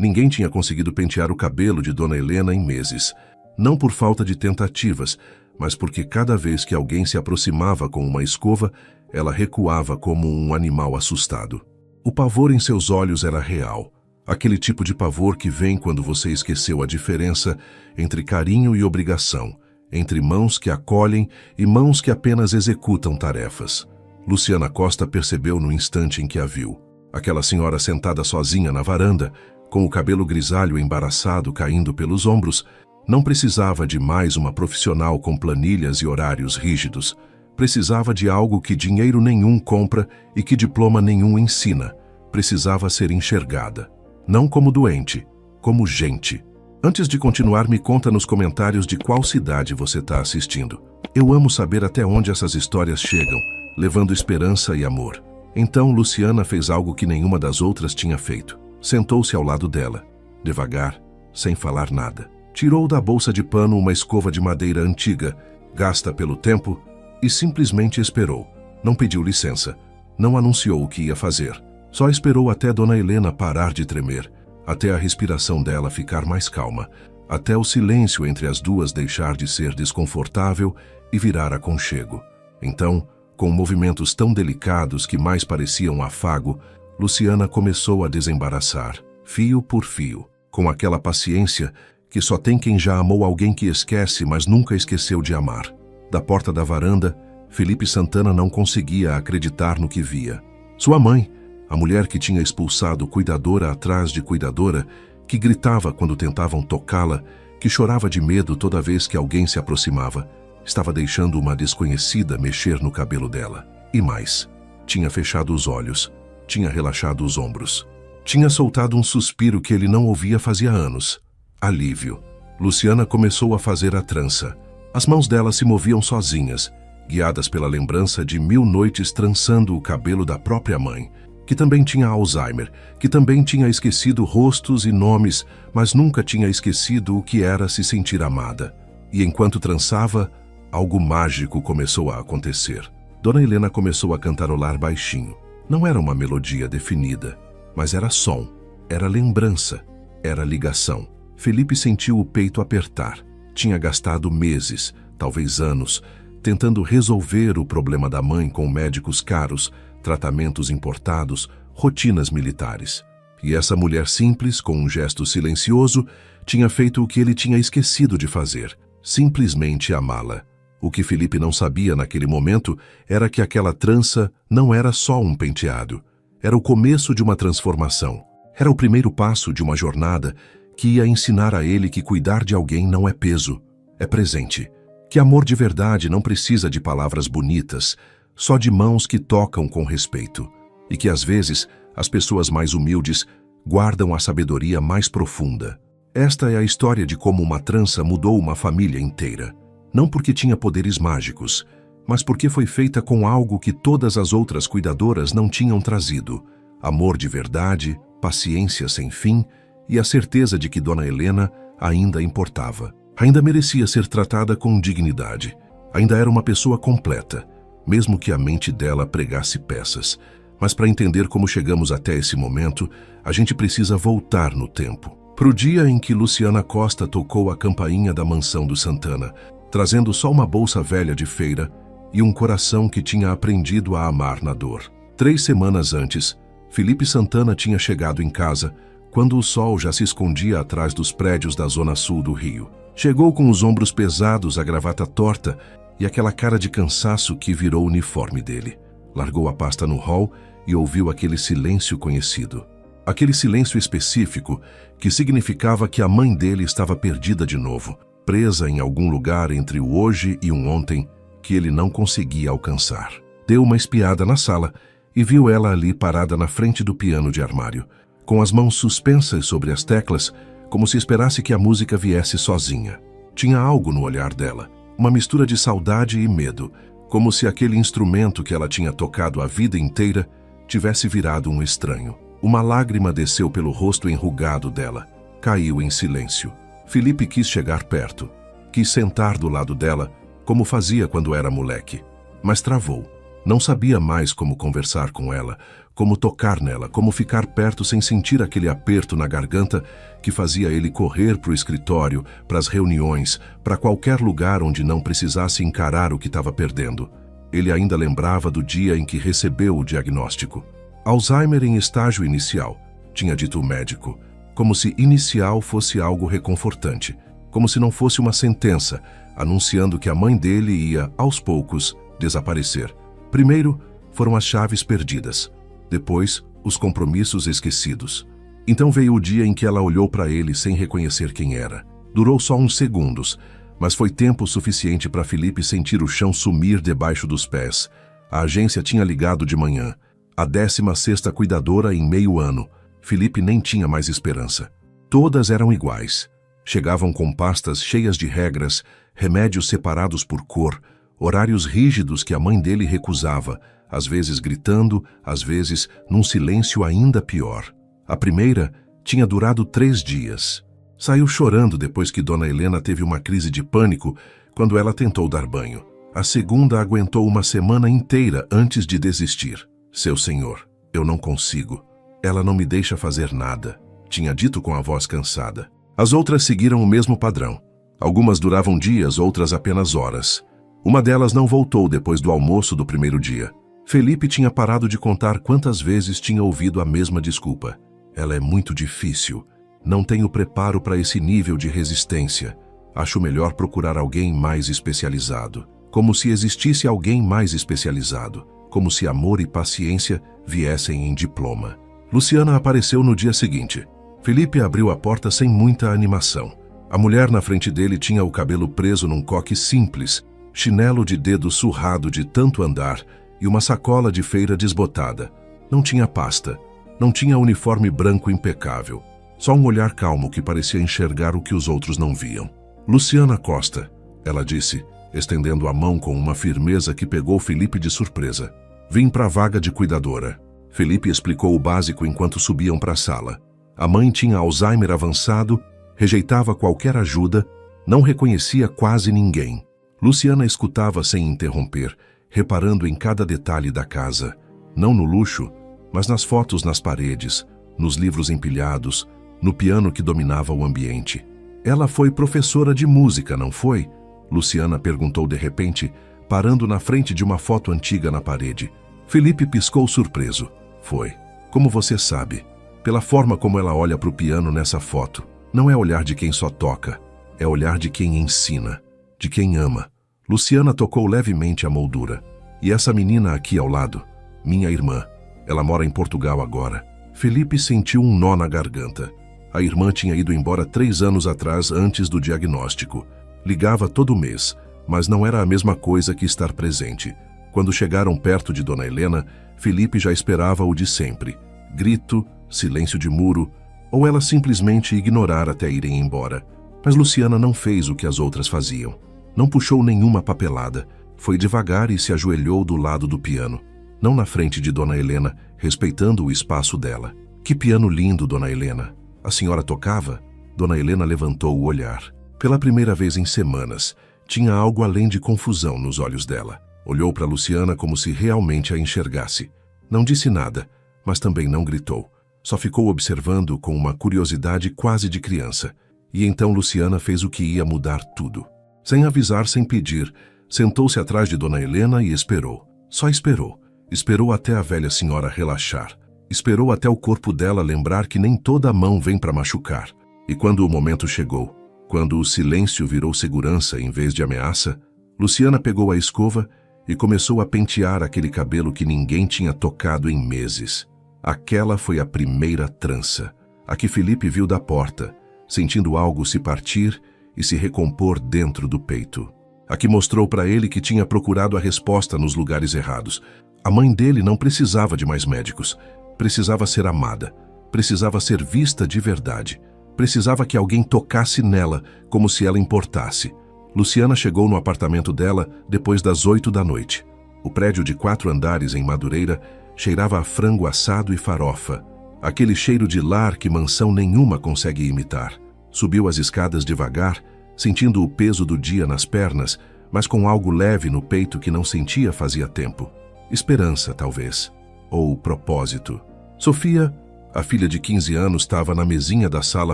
Ninguém tinha conseguido pentear o cabelo de Dona Helena em meses. Não por falta de tentativas, mas porque cada vez que alguém se aproximava com uma escova, ela recuava como um animal assustado. O pavor em seus olhos era real. Aquele tipo de pavor que vem quando você esqueceu a diferença entre carinho e obrigação, entre mãos que acolhem e mãos que apenas executam tarefas. Luciana Costa percebeu no instante em que a viu. Aquela senhora sentada sozinha na varanda, com o cabelo grisalho embaraçado caindo pelos ombros, não precisava de mais uma profissional com planilhas e horários rígidos. Precisava de algo que dinheiro nenhum compra e que diploma nenhum ensina. Precisava ser enxergada. Não como doente, como gente. Antes de continuar, me conta nos comentários de qual cidade você está assistindo. Eu amo saber até onde essas histórias chegam, levando esperança e amor. Então, Luciana fez algo que nenhuma das outras tinha feito. Sentou-se ao lado dela, devagar, sem falar nada. Tirou da bolsa de pano uma escova de madeira antiga, gasta pelo tempo, e simplesmente esperou. Não pediu licença, não anunciou o que ia fazer. Só esperou até Dona Helena parar de tremer, até a respiração dela ficar mais calma, até o silêncio entre as duas deixar de ser desconfortável e virar aconchego. Então, com movimentos tão delicados que mais pareciam afago, Luciana começou a desembaraçar, fio por fio, com aquela paciência que só tem quem já amou alguém que esquece, mas nunca esqueceu de amar. Da porta da varanda, Felipe Santana não conseguia acreditar no que via. Sua mãe, a mulher que tinha expulsado cuidadora atrás de cuidadora, que gritava quando tentavam tocá-la, que chorava de medo toda vez que alguém se aproximava, estava deixando uma desconhecida mexer no cabelo dela. E mais, tinha fechado os olhos, tinha relaxado os ombros. Tinha soltado um suspiro que ele não ouvia fazia anos. Alívio. Luciana começou a fazer a trança. As mãos dela se moviam sozinhas, guiadas pela lembrança de 1000 noites trançando o cabelo da própria mãe, que também tinha Alzheimer, que também tinha esquecido rostos e nomes, mas nunca tinha esquecido o que era se sentir amada. E enquanto trançava, algo mágico começou a acontecer. Dona Helena começou a cantarolar baixinho. Não era uma melodia definida, mas era som, era lembrança, era ligação. Felipe sentiu o peito apertar. Tinha gastado meses, talvez anos, tentando resolver o problema da mãe com médicos caros, tratamentos importados, rotinas militares. E essa mulher simples, com um gesto silencioso, tinha feito o que ele tinha esquecido de fazer, simplesmente amá-la. O que Felipe não sabia naquele momento era que aquela trança não era só um penteado. Era o começo de uma transformação. Era o primeiro passo de uma jornada que ia ensinar a ele que cuidar de alguém não é peso, é presente. Que amor de verdade não precisa de palavras bonitas, só de mãos que tocam com respeito. E que às vezes as pessoas mais humildes guardam a sabedoria mais profunda. Esta é a história de como uma trança mudou uma família inteira. Não porque tinha poderes mágicos, mas porque foi feita com algo que todas as outras cuidadoras não tinham trazido: amor de verdade, paciência sem fim e a certeza de que Dona Helena ainda importava. Ainda merecia ser tratada com dignidade. Ainda era uma pessoa completa, mesmo que a mente dela pregasse peças. Mas para entender como chegamos até esse momento, a gente precisa voltar no tempo. Pro dia em que Luciana Costa tocou a campainha da mansão do Santana, trazendo só uma bolsa velha de feira e um coração que tinha aprendido a amar na dor. 3 semanas antes, Felipe Santana tinha chegado em casa, quando o sol já se escondia atrás dos prédios da zona sul do Rio. Chegou com os ombros pesados, a gravata torta e aquela cara de cansaço que virou o uniforme dele. Largou a pasta no hall e ouviu aquele silêncio conhecido. Aquele silêncio específico que significava que a mãe dele estava perdida de novo, presa em algum lugar entre o hoje e um ontem que ele não conseguia alcançar. Deu uma espiada na sala e viu ela ali parada na frente do piano de armário, com as mãos suspensas sobre as teclas, como se esperasse que a música viesse sozinha. Tinha algo no olhar dela, uma mistura de saudade e medo, como se aquele instrumento que ela tinha tocado a vida inteira tivesse virado um estranho. Uma lágrima desceu pelo rosto enrugado dela, caiu em silêncio. Felipe quis chegar perto, quis sentar do lado dela, como fazia quando era moleque, mas travou. Não sabia mais como conversar com ela, como tocar nela, como ficar perto sem sentir aquele aperto na garganta que fazia ele correr para o escritório, para as reuniões, para qualquer lugar onde não precisasse encarar o que estava perdendo. Ele ainda lembrava do dia em que recebeu o diagnóstico. Alzheimer em estágio inicial, tinha dito o médico, como se inicial fosse algo reconfortante, como se não fosse uma sentença, anunciando que a mãe dele ia, aos poucos, desaparecer. Primeiro, foram as chaves perdidas. Depois, os compromissos esquecidos. Então veio o dia em que ela olhou para ele sem reconhecer quem era. Durou só uns segundos, mas foi tempo suficiente para Felipe sentir o chão sumir debaixo dos pés. A agência tinha ligado de manhã. A 16ª cuidadora em meio ano. Felipe nem tinha mais esperança. Todas eram iguais. Chegavam com pastas cheias de regras, remédios separados por cor, horários rígidos que a mãe dele recusava, às vezes gritando, às vezes num silêncio ainda pior. A primeira tinha durado 3 dias. Saiu chorando depois que Dona Helena teve uma crise de pânico quando ela tentou dar banho. A segunda aguentou uma semana inteira antes de desistir. Seu senhor, eu não consigo. Ela não me deixa fazer nada, tinha dito com a voz cansada. As outras seguiram o mesmo padrão. Algumas duravam dias, outras apenas horas. Uma delas não voltou depois do almoço do primeiro dia. Felipe tinha parado de contar quantas vezes tinha ouvido a mesma desculpa. Ela é muito difícil. Não tenho preparo para esse nível de resistência. Acho melhor procurar alguém mais especializado. Como se existisse alguém mais especializado. Como se amor e paciência viessem em diploma. Luciana apareceu no dia seguinte. Felipe abriu a porta sem muita animação. A mulher na frente dele tinha o cabelo preso num coque simples, chinelo de dedo surrado de tanto andar e uma sacola de feira desbotada. Não tinha pasta, não tinha uniforme branco impecável. Só um olhar calmo que parecia enxergar o que os outros não viam. Luciana Costa, ela disse, estendendo a mão com uma firmeza que pegou Felipe de surpresa. Vim para a vaga de cuidadora. Felipe explicou o básico enquanto subiam para a sala. A mãe tinha Alzheimer avançado, rejeitava qualquer ajuda, não reconhecia quase ninguém. Luciana escutava sem interromper, reparando em cada detalhe da casa. Não no luxo, mas nas fotos nas paredes, nos livros empilhados, no piano que dominava o ambiente. Ela foi professora de música, não foi? Luciana perguntou de repente, parando na frente de uma foto antiga na parede. Felipe piscou surpreso. Foi. Como você sabe? Pela forma como ela olha para o piano nessa foto. Não é olhar de quem só toca, é olhar de quem ensina, de quem ama. Luciana tocou levemente a moldura. E essa menina aqui ao lado? Minha irmã. Ela mora em Portugal agora. Felipe sentiu um nó na garganta. A irmã tinha ido embora 3 anos atrás, antes do diagnóstico. Ligava todo mês, mas não era a mesma coisa que estar presente. Quando chegaram perto de Dona Helena, Felipe já esperava o de sempre. Grito, silêncio de muro, ou ela simplesmente ignorar até irem embora. Mas Luciana não fez o que as outras faziam. Não puxou nenhuma papelada. Foi devagar e se ajoelhou do lado do piano. Não na frente de Dona Helena, respeitando o espaço dela. Que piano lindo, Dona Helena. A senhora tocava? Dona Helena levantou o olhar. Pela primeira vez em semanas, tinha algo além de confusão nos olhos dela. Olhou para Luciana como se realmente a enxergasse. Não disse nada, mas também não gritou. Só ficou observando com uma curiosidade quase de criança. E então Luciana fez o que ia mudar tudo. Sem avisar, sem pedir, sentou-se atrás de Dona Helena e esperou. Só esperou. Esperou até a velha senhora relaxar. Esperou até o corpo dela lembrar que nem toda a mão vem para machucar. E quando o momento chegou, quando o silêncio virou segurança em vez de ameaça, Luciana pegou a escova e começou a pentear aquele cabelo que ninguém tinha tocado em meses. Aquela foi a primeira trança, a que Felipe viu da porta, sentindo algo se partir e se recompor dentro do peito. A que mostrou para ele que tinha procurado a resposta nos lugares errados. A mãe dele não precisava de mais médicos. Precisava ser amada. Precisava ser vista de verdade. Precisava que alguém tocasse nela, como se ela importasse. Luciana chegou no apartamento dela depois das 8 da noite. O prédio de 4 andares em Madureira cheirava a frango assado e farofa. Aquele cheiro de lar que mansão nenhuma consegue imitar. Subiu as escadas devagar, sentindo o peso do dia nas pernas, mas com algo leve no peito que não sentia fazia tempo. Esperança, talvez. Ou propósito. Sofia, a filha de 15 anos, estava na mesinha da sala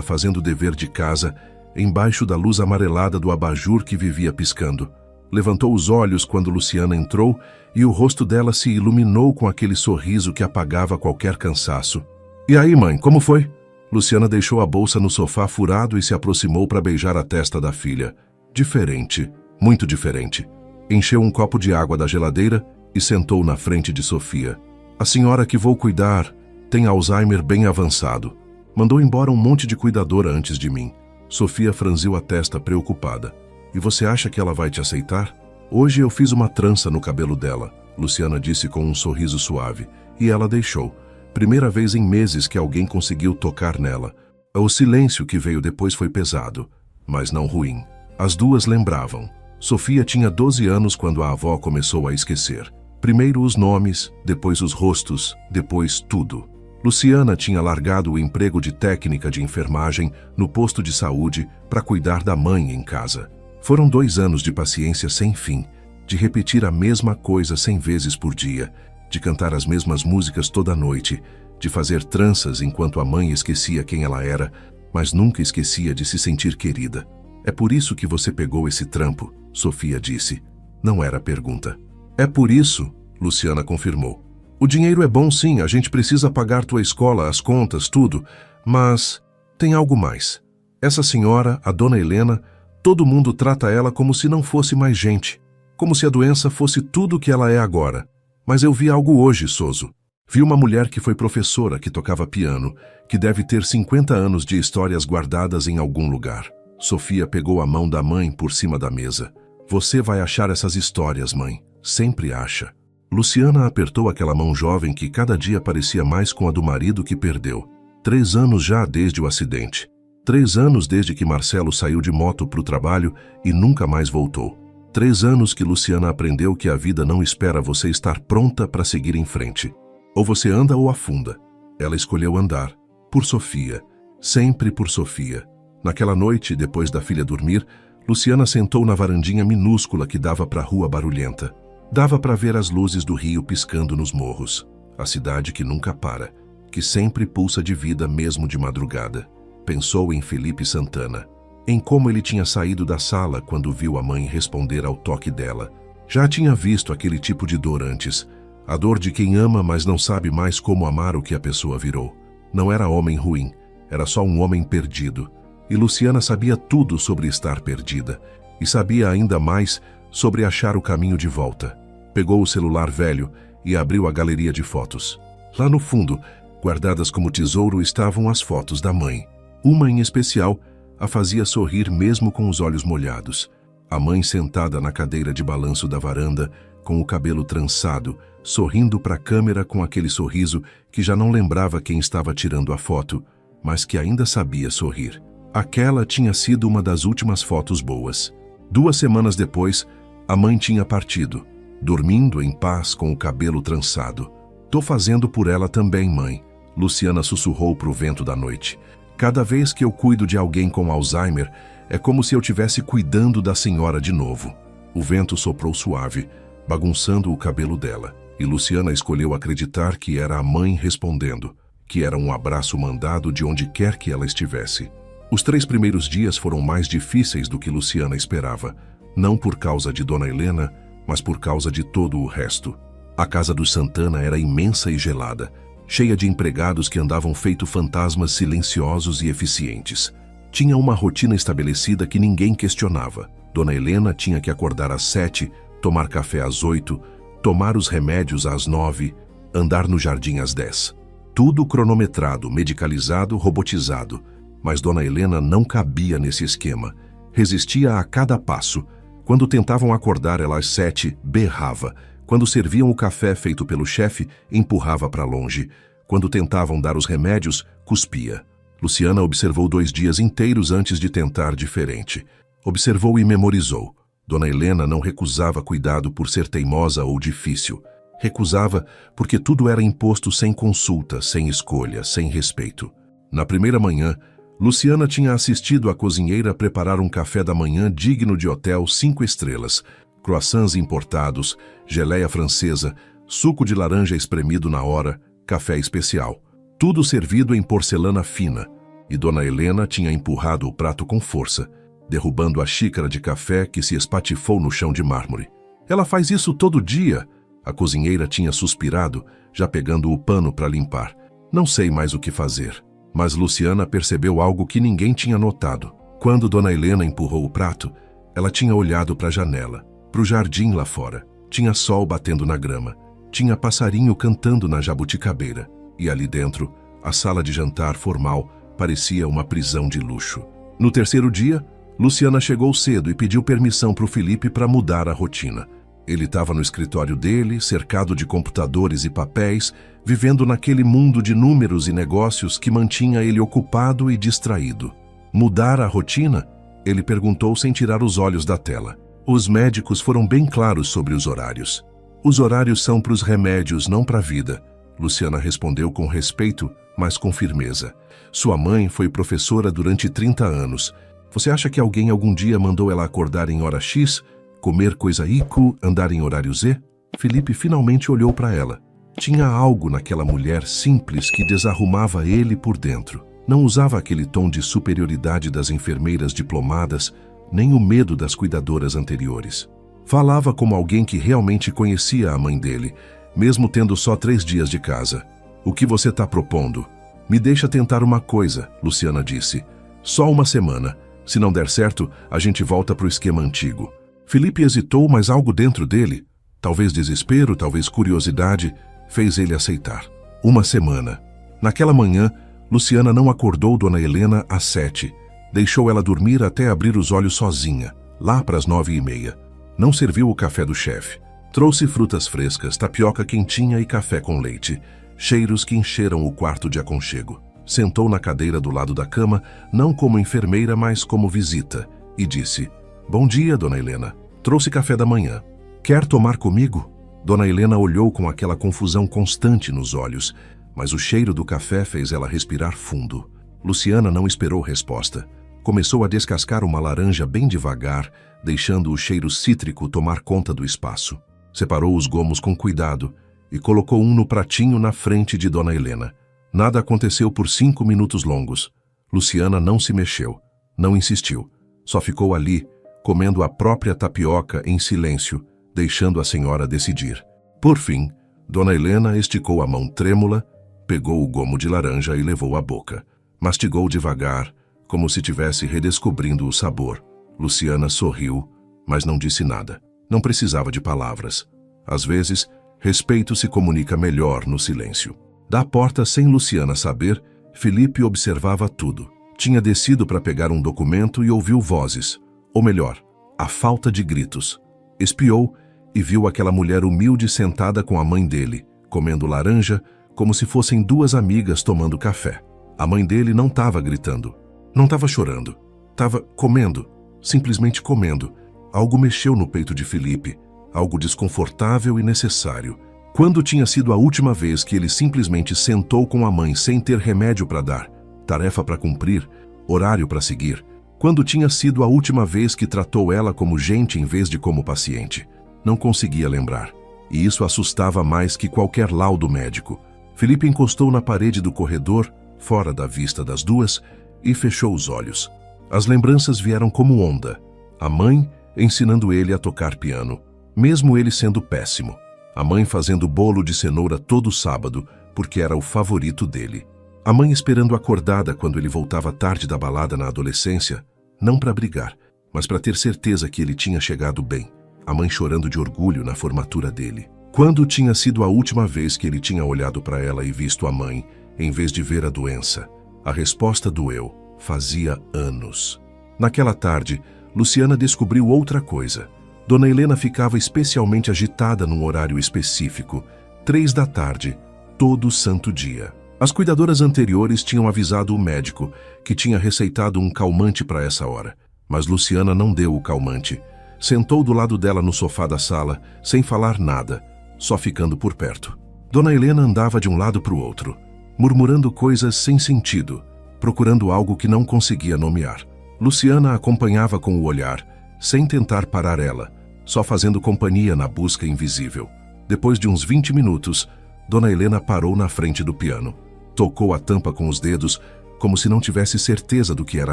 fazendo o dever de casa, embaixo da luz amarelada do abajur que vivia piscando. Levantou os olhos quando Luciana entrou e o rosto dela se iluminou com aquele sorriso que apagava qualquer cansaço. E aí, mãe, como foi? Luciana deixou a bolsa no sofá furado e se aproximou para beijar a testa da filha. Diferente, muito diferente. Encheu um copo de água da geladeira e sentou na frente de Sofia. A senhora que vou cuidar tem Alzheimer bem avançado. Mandou embora um monte de cuidadora antes de mim. Sofia franziu a testa preocupada. E você acha que ela vai te aceitar? Hoje eu fiz uma trança no cabelo dela, Luciana disse com um sorriso suave. E ela deixou. Primeira vez em meses que alguém conseguiu tocar nela. O silêncio que veio depois foi pesado, mas não ruim. As duas lembravam. Sofia tinha 12 anos quando a avó começou a esquecer. Primeiro os nomes, depois os rostos, depois tudo. Luciana tinha largado o emprego de técnica de enfermagem no posto de saúde para cuidar da mãe em casa. Foram 2 anos de paciência sem fim, de repetir a mesma coisa 100 vezes por dia, de cantar as mesmas músicas toda noite, de fazer tranças enquanto a mãe esquecia quem ela era, mas nunca esquecia de se sentir querida. É por isso que você pegou esse trampo, Sofia disse. Não era pergunta. É por isso, Luciana confirmou. O dinheiro é bom sim, a gente precisa pagar tua escola, as contas, tudo, mas tem algo mais. Essa senhora, a dona Helena, todo mundo trata ela como se não fosse mais gente, como se a doença fosse tudo o que ela é agora. Mas eu vi algo hoje, Soso. Vi uma mulher que foi professora, que tocava piano, que deve ter 50 anos de histórias guardadas em algum lugar. Sofia pegou a mão da mãe por cima da mesa. Você vai achar essas histórias, mãe. Sempre acha. Luciana apertou aquela mão jovem que cada dia parecia mais com a do marido que perdeu. 3 anos já desde o acidente. 3 anos desde que Marcelo saiu de moto para o trabalho e nunca mais voltou. 3 anos que Luciana aprendeu que a vida não espera você estar pronta para seguir em frente. Ou você anda ou afunda. Ela escolheu andar. Por Sofia. Sempre por Sofia. Naquela noite, depois da filha dormir, Luciana sentou na varandinha minúscula que dava para a rua barulhenta. Dava para ver as luzes do rio piscando nos morros. A cidade que nunca para, que sempre pulsa de vida mesmo de madrugada. Pensou em Felipe Santana. Em como ele tinha saído da sala quando viu a mãe responder ao toque dela. Já tinha visto aquele tipo de dor antes. A dor de quem ama, mas não sabe mais como amar o que a pessoa virou. Não era homem ruim, era só um homem perdido. E Luciana sabia tudo sobre estar perdida. E sabia ainda mais sobre achar o caminho de volta. Pegou o celular velho e abriu a galeria de fotos. Lá no fundo, guardadas como tesouro, estavam as fotos da mãe. Uma em especial a fazia sorrir mesmo com os olhos molhados. A mãe sentada na cadeira de balanço da varanda, com o cabelo trançado, sorrindo para a câmera com aquele sorriso que já não lembrava quem estava tirando a foto, mas que ainda sabia sorrir. Aquela tinha sido uma das últimas fotos boas. 2 semanas depois, a mãe tinha partido, dormindo em paz com o cabelo trançado. Tô fazendo por ela também, mãe, Luciana sussurrou pro vento da noite. Cada vez que eu cuido de alguém com Alzheimer, é como se eu estivesse cuidando da senhora de novo. O vento soprou suave, bagunçando o cabelo dela, e Luciana escolheu acreditar que era a mãe respondendo, que era um abraço mandado de onde quer que ela estivesse. Os 3 primeiros dias foram mais difíceis do que Luciana esperava, não por causa de Dona Helena, mas por causa de todo o resto. A casa dos Santana era imensa e gelada, cheia de empregados que andavam feito fantasmas silenciosos e eficientes. Tinha uma rotina estabelecida que ninguém questionava. Dona Helena tinha que acordar às 7, tomar café às 8, tomar os remédios às 9, andar no jardim às 10. Tudo cronometrado, medicalizado, robotizado. Mas Dona Helena não cabia nesse esquema. Resistia a cada passo. Quando tentavam acordar ela às 7, berrava. Quando serviam o café feito pelo chefe, empurrava para longe. Quando tentavam dar os remédios, cuspia. Luciana observou 2 dias inteiros antes de tentar diferente. Observou e memorizou. Dona Helena não recusava cuidado por ser teimosa ou difícil. Recusava porque tudo era imposto sem consulta, sem escolha, sem respeito. Na primeira manhã, Luciana tinha assistido a cozinheira preparar um café da manhã digno de hotel 5 estrelas. Croissants importados, geleia francesa, suco de laranja espremido na hora, café especial. Tudo servido em porcelana fina. E Dona Helena tinha empurrado o prato com força, derrubando a xícara de café que se espatifou no chão de mármore. Ela faz isso todo dia. A cozinheira tinha suspirado, já pegando o pano para limpar. Não sei mais o que fazer. Mas Luciana percebeu algo que ninguém tinha notado. Quando Dona Helena empurrou o prato, ela tinha olhado para a janela, para o jardim lá fora. Tinha sol batendo na grama. Tinha passarinho cantando na jabuticabeira. E ali dentro, a sala de jantar formal parecia uma prisão de luxo. No terceiro dia, Luciana chegou cedo e pediu permissão para o Felipe para mudar a rotina. Ele estava no escritório dele, cercado de computadores e papéis, vivendo naquele mundo de números e negócios que mantinha ele ocupado e distraído. Mudar a rotina? Ele perguntou sem tirar os olhos da tela. Os médicos foram bem claros sobre os horários. Os horários são para os remédios, não para a vida. Luciana respondeu com respeito, mas com firmeza. Sua mãe foi professora durante 30 anos. Você acha que alguém algum dia mandou ela acordar em hora X, comer coisa Y, andar em horário Z? Felipe finalmente olhou para ela. Tinha algo naquela mulher simples que desarrumava ele por dentro. Não usava aquele tom de superioridade das enfermeiras diplomadas, nem o medo das cuidadoras anteriores. Falava como alguém que realmente conhecia a mãe dele, mesmo tendo só 3 dias de casa. O que você está propondo? Me deixa tentar uma coisa, Luciana disse. Só uma semana. Se não der certo, a gente volta para o esquema antigo. Felipe hesitou, mas algo dentro dele, talvez desespero, talvez curiosidade, fez ele aceitar. Uma semana. Naquela manhã, Luciana não acordou Dona Helena às 7. Deixou ela dormir até abrir os olhos sozinha, lá para as 9h30. Não serviu o café do chefe. Trouxe frutas frescas, tapioca quentinha e café com leite, cheiros que encheram o quarto de aconchego. Sentou na cadeira do lado da cama, não como enfermeira, mas como visita, e disse: Bom dia, Dona Helena. Trouxe café da manhã. Quer tomar comigo? Dona Helena olhou com aquela confusão constante nos olhos, mas o cheiro do café fez ela respirar fundo. Luciana não esperou resposta. Começou a descascar uma laranja bem devagar, deixando o cheiro cítrico tomar conta do espaço. Separou os gomos com cuidado e colocou um no pratinho na frente de Dona Helena. Nada aconteceu por 5 minutos longos. Luciana não se mexeu, não insistiu. Só ficou ali, comendo a própria tapioca em silêncio, deixando a senhora decidir. Por fim, Dona Helena esticou a mão trêmula, pegou o gomo de laranja e levou à boca. Mastigou devagar, como se estivesse redescobrindo o sabor. Luciana sorriu, mas não disse nada. Não precisava de palavras. Às vezes, respeito se comunica melhor no silêncio. Da porta, sem Luciana saber, Felipe observava tudo. Tinha descido para pegar um documento e ouviu vozes. Ou melhor, a falta de gritos. Espiou e viu aquela mulher humilde sentada com a mãe dele, comendo laranja, como se fossem 2 amigas tomando café. A mãe dele não estava gritando, não estava chorando, estava comendo, simplesmente comendo. Algo mexeu no peito de Felipe, algo desconfortável e necessário. Quando tinha sido a última vez que ele simplesmente sentou com a mãe sem ter remédio para dar, tarefa para cumprir, horário para seguir? Quando tinha sido a última vez que tratou ela como gente em vez de como paciente? Não conseguia lembrar, e isso assustava mais que qualquer laudo médico. Felipe encostou na parede do corredor, fora da vista das duas, e fechou os olhos. As lembranças vieram como onda. A mãe ensinando ele a tocar piano, mesmo ele sendo péssimo. A mãe fazendo bolo de cenoura todo sábado, porque era o favorito dele. A mãe esperando acordada quando ele voltava tarde da balada na adolescência, não para brigar, mas para ter certeza que ele tinha chegado bem. A mãe chorando de orgulho na formatura dele. Quando tinha sido a última vez que ele tinha olhado para ela e visto a mãe, em vez de ver a doença? A resposta doeu. Fazia anos. Naquela tarde, Luciana descobriu outra coisa. Dona Helena ficava especialmente agitada num horário específico, 3 da tarde, todo santo dia. As cuidadoras anteriores tinham avisado o médico, que tinha receitado um calmante para essa hora. Mas Luciana não deu o calmante. Sentou do lado dela no sofá da sala, sem falar nada, só ficando por perto. Dona Helena andava de um lado para o outro, murmurando coisas sem sentido, procurando algo que não conseguia nomear. Luciana acompanhava com o olhar, sem tentar parar ela, só fazendo companhia na busca invisível. Depois de uns 20 minutos, Dona Helena parou na frente do piano. Tocou a tampa com os dedos, como se não tivesse certeza do que era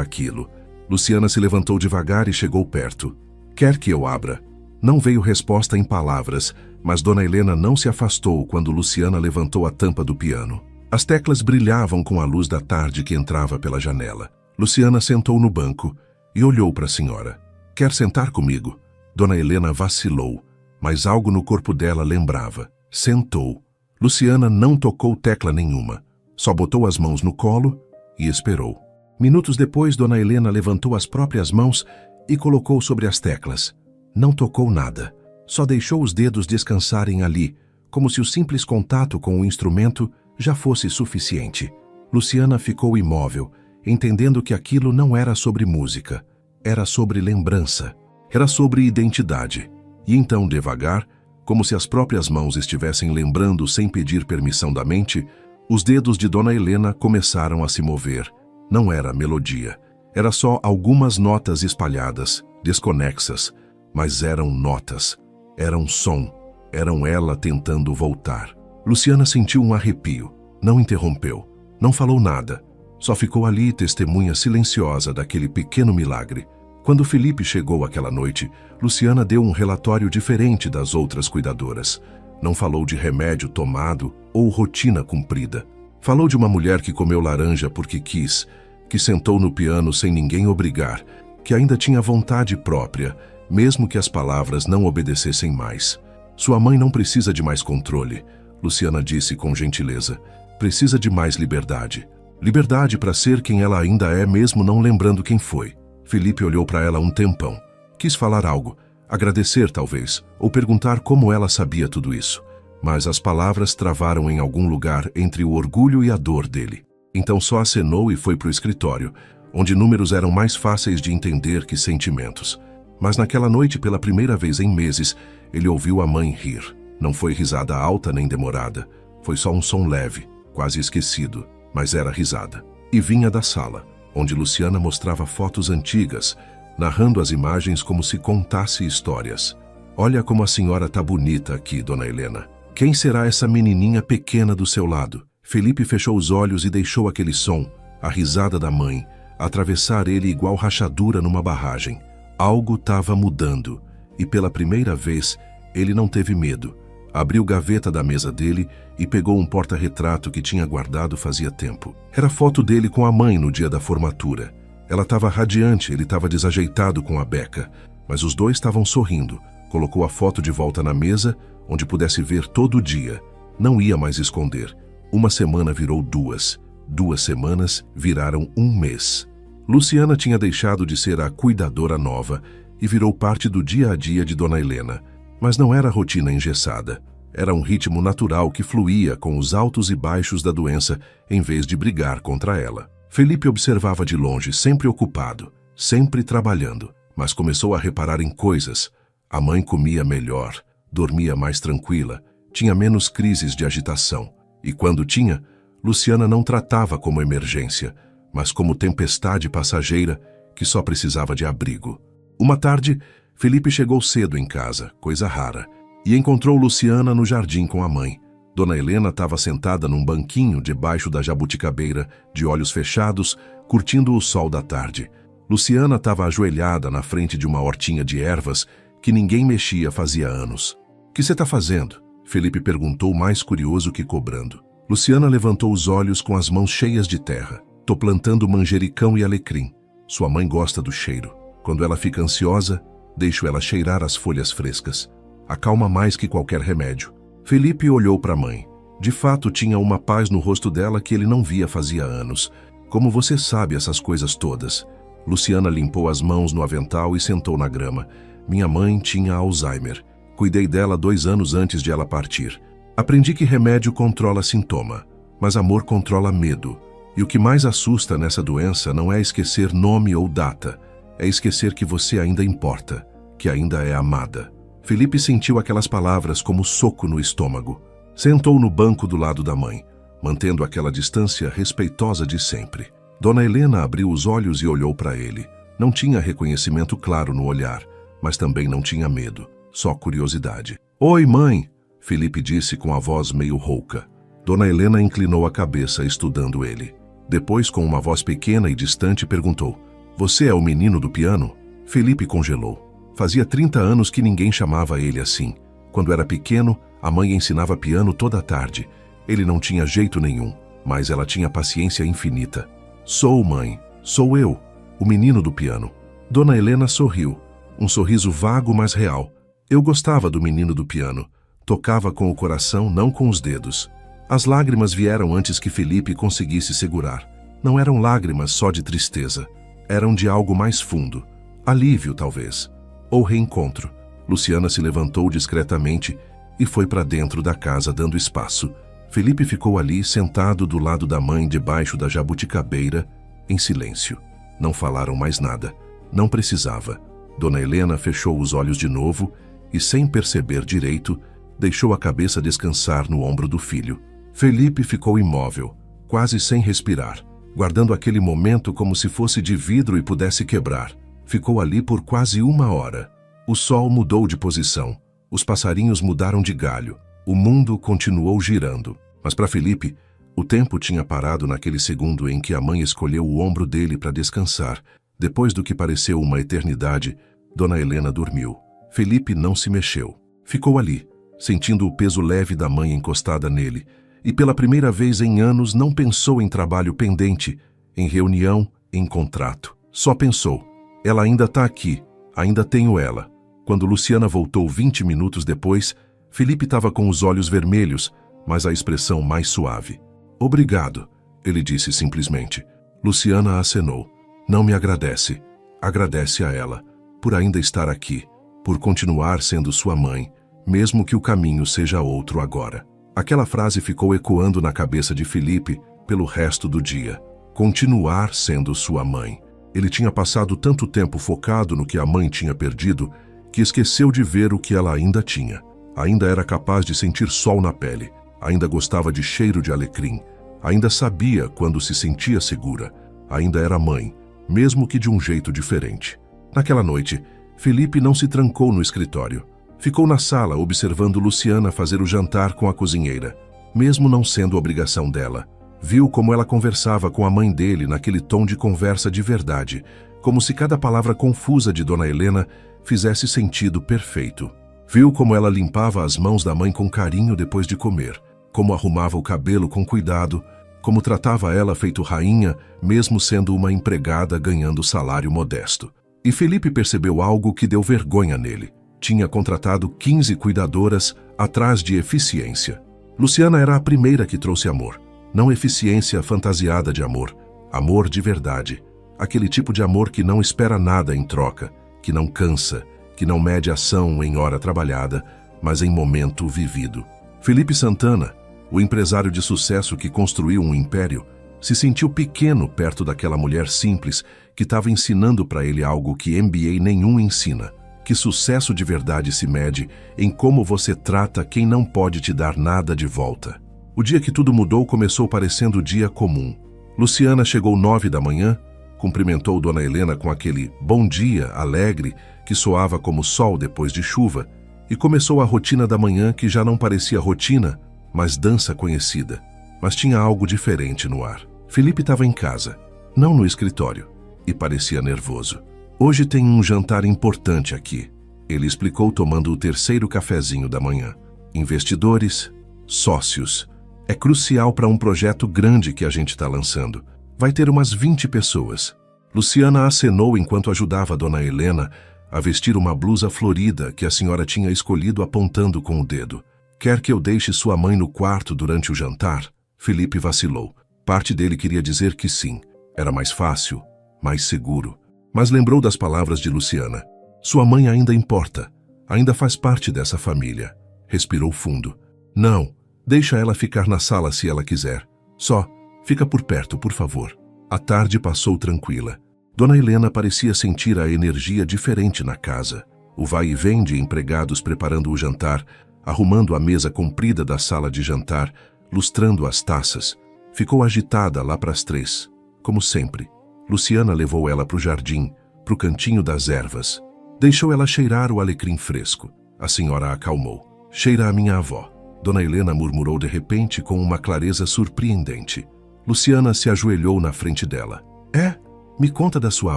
aquilo. Luciana se levantou devagar e chegou perto. "Quer que eu abra?" Não veio resposta em palavras, mas Dona Helena não se afastou quando Luciana levantou a tampa do piano. As teclas brilhavam com a luz da tarde que entrava pela janela. Luciana sentou no banco e olhou para a senhora. "Quer sentar comigo?" Dona Helena vacilou, mas algo no corpo dela lembrava. Sentou. Luciana não tocou tecla nenhuma. Só botou as mãos no colo e esperou. Minutos depois, Dona Helena levantou as próprias mãos e colocou sobre as teclas. Não tocou nada. Só deixou os dedos descansarem ali, como se o simples contato com o instrumento já fosse suficiente. Luciana ficou imóvel, entendendo que aquilo não era sobre música. Era sobre lembrança. Era sobre identidade. E então, devagar, como se as próprias mãos estivessem lembrando sem pedir permissão da mente, os dedos de Dona Helena começaram a se mover. Não era melodia. Era só algumas notas espalhadas, desconexas, mas eram notas. Era um som. Eram ela tentando voltar. Luciana sentiu um arrepio. Não interrompeu. Não falou nada. Só ficou ali testemunha silenciosa daquele pequeno milagre. Quando Felipe chegou aquela noite, Luciana deu um relatório diferente das outras cuidadoras. Não falou de remédio tomado ou rotina cumprida. Falou de uma mulher que comeu laranja porque quis, que sentou no piano sem ninguém obrigar, que ainda tinha vontade própria, mesmo que as palavras não obedecessem mais. Sua mãe não precisa de mais controle, Luciana disse com gentileza. Precisa de mais liberdade. Liberdade para ser quem ela ainda é, mesmo não lembrando quem foi. Felipe olhou para ela um tempão. Quis falar algo, agradecer talvez, ou perguntar como ela sabia tudo isso. Mas as palavras travaram em algum lugar entre o orgulho e a dor dele. Então só acenou e foi para o escritório, onde números eram mais fáceis de entender que sentimentos. Mas naquela noite, pela primeira vez em meses, ele ouviu a mãe rir. Não foi risada alta nem demorada. Foi só um som leve, quase esquecido, mas era risada. E vinha da sala, onde Luciana mostrava fotos antigas, narrando as imagens como se contasse histórias. "Olha como a senhora tá bonita aqui, Dona Helena. Quem será essa menininha pequena do seu lado?" Felipe fechou os olhos e deixou aquele som, a risada da mãe, atravessar ele igual rachadura numa barragem. Algo estava mudando, e pela primeira vez, ele não teve medo. Abriu gaveta da mesa dele e pegou um porta-retrato que tinha guardado fazia tempo. Era foto dele com a mãe no dia da formatura. Ela estava radiante, ele estava desajeitado com a beca, mas os dois estavam sorrindo. Colocou a foto de volta na mesa, onde pudesse ver todo dia. Não ia mais esconder. Uma semana virou 2. 2 semanas viraram 1 mês. Luciana tinha deixado de ser a cuidadora nova e virou parte do dia a dia de Dona Helena. Mas não era rotina engessada. Era um ritmo natural que fluía com os altos e baixos da doença, em vez de brigar contra ela. Felipe observava de longe, sempre ocupado, sempre trabalhando, mas começou a reparar em coisas. A mãe comia melhor, dormia mais tranquila, tinha menos crises de agitação. E quando tinha, Luciana não tratava como emergência, mas como tempestade passageira que só precisava de abrigo. Uma tarde, Felipe chegou cedo em casa, coisa rara, e encontrou Luciana no jardim com a mãe. Dona Helena estava sentada num banquinho debaixo da jabuticabeira, de olhos fechados, curtindo o sol da tarde. Luciana estava ajoelhada na frente de uma hortinha de ervas que ninguém mexia fazia anos. "O que você está fazendo?" Felipe perguntou, mais curioso que cobrando. Luciana levantou os olhos com as mãos cheias de terra. "Tô plantando manjericão e alecrim. Sua mãe gosta do cheiro. Quando ela fica ansiosa, deixo ela cheirar as folhas frescas. Acalma mais que qualquer remédio." Felipe olhou para a mãe. De fato, tinha uma paz no rosto dela que ele não via fazia anos. "Como você sabe essas coisas todas?" Luciana limpou as mãos no avental e sentou na grama. "Minha mãe tinha Alzheimer. Cuidei dela 2 anos antes de ela partir. Aprendi que remédio controla sintoma, mas amor controla medo. E o que mais assusta nessa doença não é esquecer nome ou data, é esquecer que você ainda importa, que ainda é amada." Felipe sentiu aquelas palavras como soco no estômago. Sentou no banco do lado da mãe, mantendo aquela distância respeitosa de sempre. Dona Helena abriu os olhos e olhou para ele. Não tinha reconhecimento claro no olhar, mas também não tinha medo, só curiosidade. "Oi, mãe!" Felipe disse com a voz meio rouca. Dona Helena inclinou a cabeça, estudando ele. Depois, com uma voz pequena e distante, perguntou: Você é o menino do piano? Felipe congelou. Fazia 30 anos que ninguém chamava ele assim. Quando era pequeno, a mãe ensinava piano toda a tarde. Ele não tinha jeito nenhum, mas ela tinha paciência infinita. Sou, mãe, sou eu, o menino do piano. Dona Helena sorriu, um sorriso vago, mas real. Eu gostava do menino do piano. Tocava com o coração, não com os dedos. As lágrimas vieram antes que Felipe conseguisse segurar. Não eram lágrimas só de tristeza. Eram de algo mais fundo. Alívio, talvez. Ou reencontro. Luciana se levantou discretamente e foi para dentro da casa, dando espaço. Felipe ficou ali, sentado do lado da mãe, debaixo da jabuticabeira, em silêncio. Não falaram mais nada. Não precisava. Dona Helena fechou os olhos de novo e, sem perceber direito, deixou a cabeça descansar no ombro do filho. Felipe ficou imóvel, quase sem respirar, guardando aquele momento como se fosse de vidro e pudesse quebrar. Ficou ali por quase 1 hora. O sol mudou de posição. Os passarinhos mudaram de galho. O mundo continuou girando. Mas para Felipe, o tempo tinha parado naquele segundo em que a mãe escolheu o ombro dele para descansar. Depois do que pareceu uma eternidade, Dona Helena dormiu. Felipe não se mexeu. Ficou ali, sentindo o peso leve da mãe encostada nele, e pela primeira vez em anos não pensou em trabalho pendente, em reunião, em contrato. Só pensou: ela ainda está aqui, ainda tenho ela. Quando Luciana voltou 20 minutos depois, Felipe estava com os olhos vermelhos, mas a expressão mais suave. Obrigado, ele disse simplesmente. Luciana acenou. Não me agradece. Agradece a ela, por ainda estar aqui, por continuar sendo sua mãe, mesmo que o caminho seja outro agora. Aquela frase ficou ecoando na cabeça de Felipe pelo resto do dia. Continuar sendo sua mãe. Ele tinha passado tanto tempo focado no que a mãe tinha perdido, que esqueceu de ver o que ela ainda tinha. Ainda era capaz de sentir sol na pele, ainda gostava de cheiro de alecrim, ainda sabia quando se sentia segura, ainda era mãe, mesmo que de um jeito diferente. Naquela noite, Felipe não se trancou no escritório. Ficou na sala observando Luciana fazer o jantar com a cozinheira. Mesmo não sendo obrigação dela, viu como ela conversava com a mãe dele naquele tom de conversa de verdade, como se cada palavra confusa de Dona Helena fizesse sentido perfeito. Viu como ela limpava as mãos da mãe com carinho depois de comer, como arrumava o cabelo com cuidado, como tratava ela feito rainha, mesmo sendo uma empregada ganhando salário modesto. E Felipe percebeu algo que deu vergonha nele. Tinha contratado 15 cuidadoras atrás de eficiência. Luciana era a primeira que trouxe amor. Não eficiência fantasiada de amor. Amor de verdade. Aquele tipo de amor que não espera nada em troca, que não cansa, que não mede ação em hora trabalhada, mas em momento vivido. Felipe Santana, o empresário de sucesso que construiu um império, se sentiu pequeno perto daquela mulher simples que estava ensinando para ele algo que MBA nenhum ensina. Que sucesso de verdade se mede em como você trata quem não pode te dar nada de volta. O dia que tudo mudou começou parecendo dia comum. Luciana chegou 9 da manhã, cumprimentou Dona Helena com aquele bom dia alegre que soava como sol depois de chuva, e começou a rotina da manhã que já não parecia rotina, mas dança conhecida. Mas tinha algo diferente no ar. Felipe estava em casa, não no escritório, e parecia nervoso. Hoje tem um jantar importante aqui, ele explicou tomando o 3º cafezinho da manhã. Investidores, sócios. É crucial para um projeto grande que a gente está lançando. Vai ter umas 20 pessoas. Luciana acenou enquanto ajudava a Dona Helena a vestir uma blusa florida que a senhora tinha escolhido apontando com o dedo. Quer que eu deixe sua mãe no quarto durante o jantar? Felipe vacilou. Parte dele queria dizer que sim. Era mais fácil, mais seguro. Mas lembrou das palavras de Luciana. Sua mãe ainda importa. Ainda faz parte dessa família. Respirou fundo. Não, deixa ela ficar na sala se ela quiser. Só, fica por perto, por favor. A tarde passou tranquila. Dona Helena parecia sentir a energia diferente na casa. O vai e vem de empregados preparando o jantar, arrumando a mesa comprida da sala de jantar, lustrando as taças. Ficou agitada lá para as 3, como sempre. Luciana levou ela para o jardim, para o cantinho das ervas. Deixou ela cheirar o alecrim fresco. A senhora a acalmou. Cheira a minha avó. Dona Helena murmurou de repente com uma clareza surpreendente. Luciana se ajoelhou na frente dela. É? Me conta da sua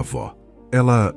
avó. Ela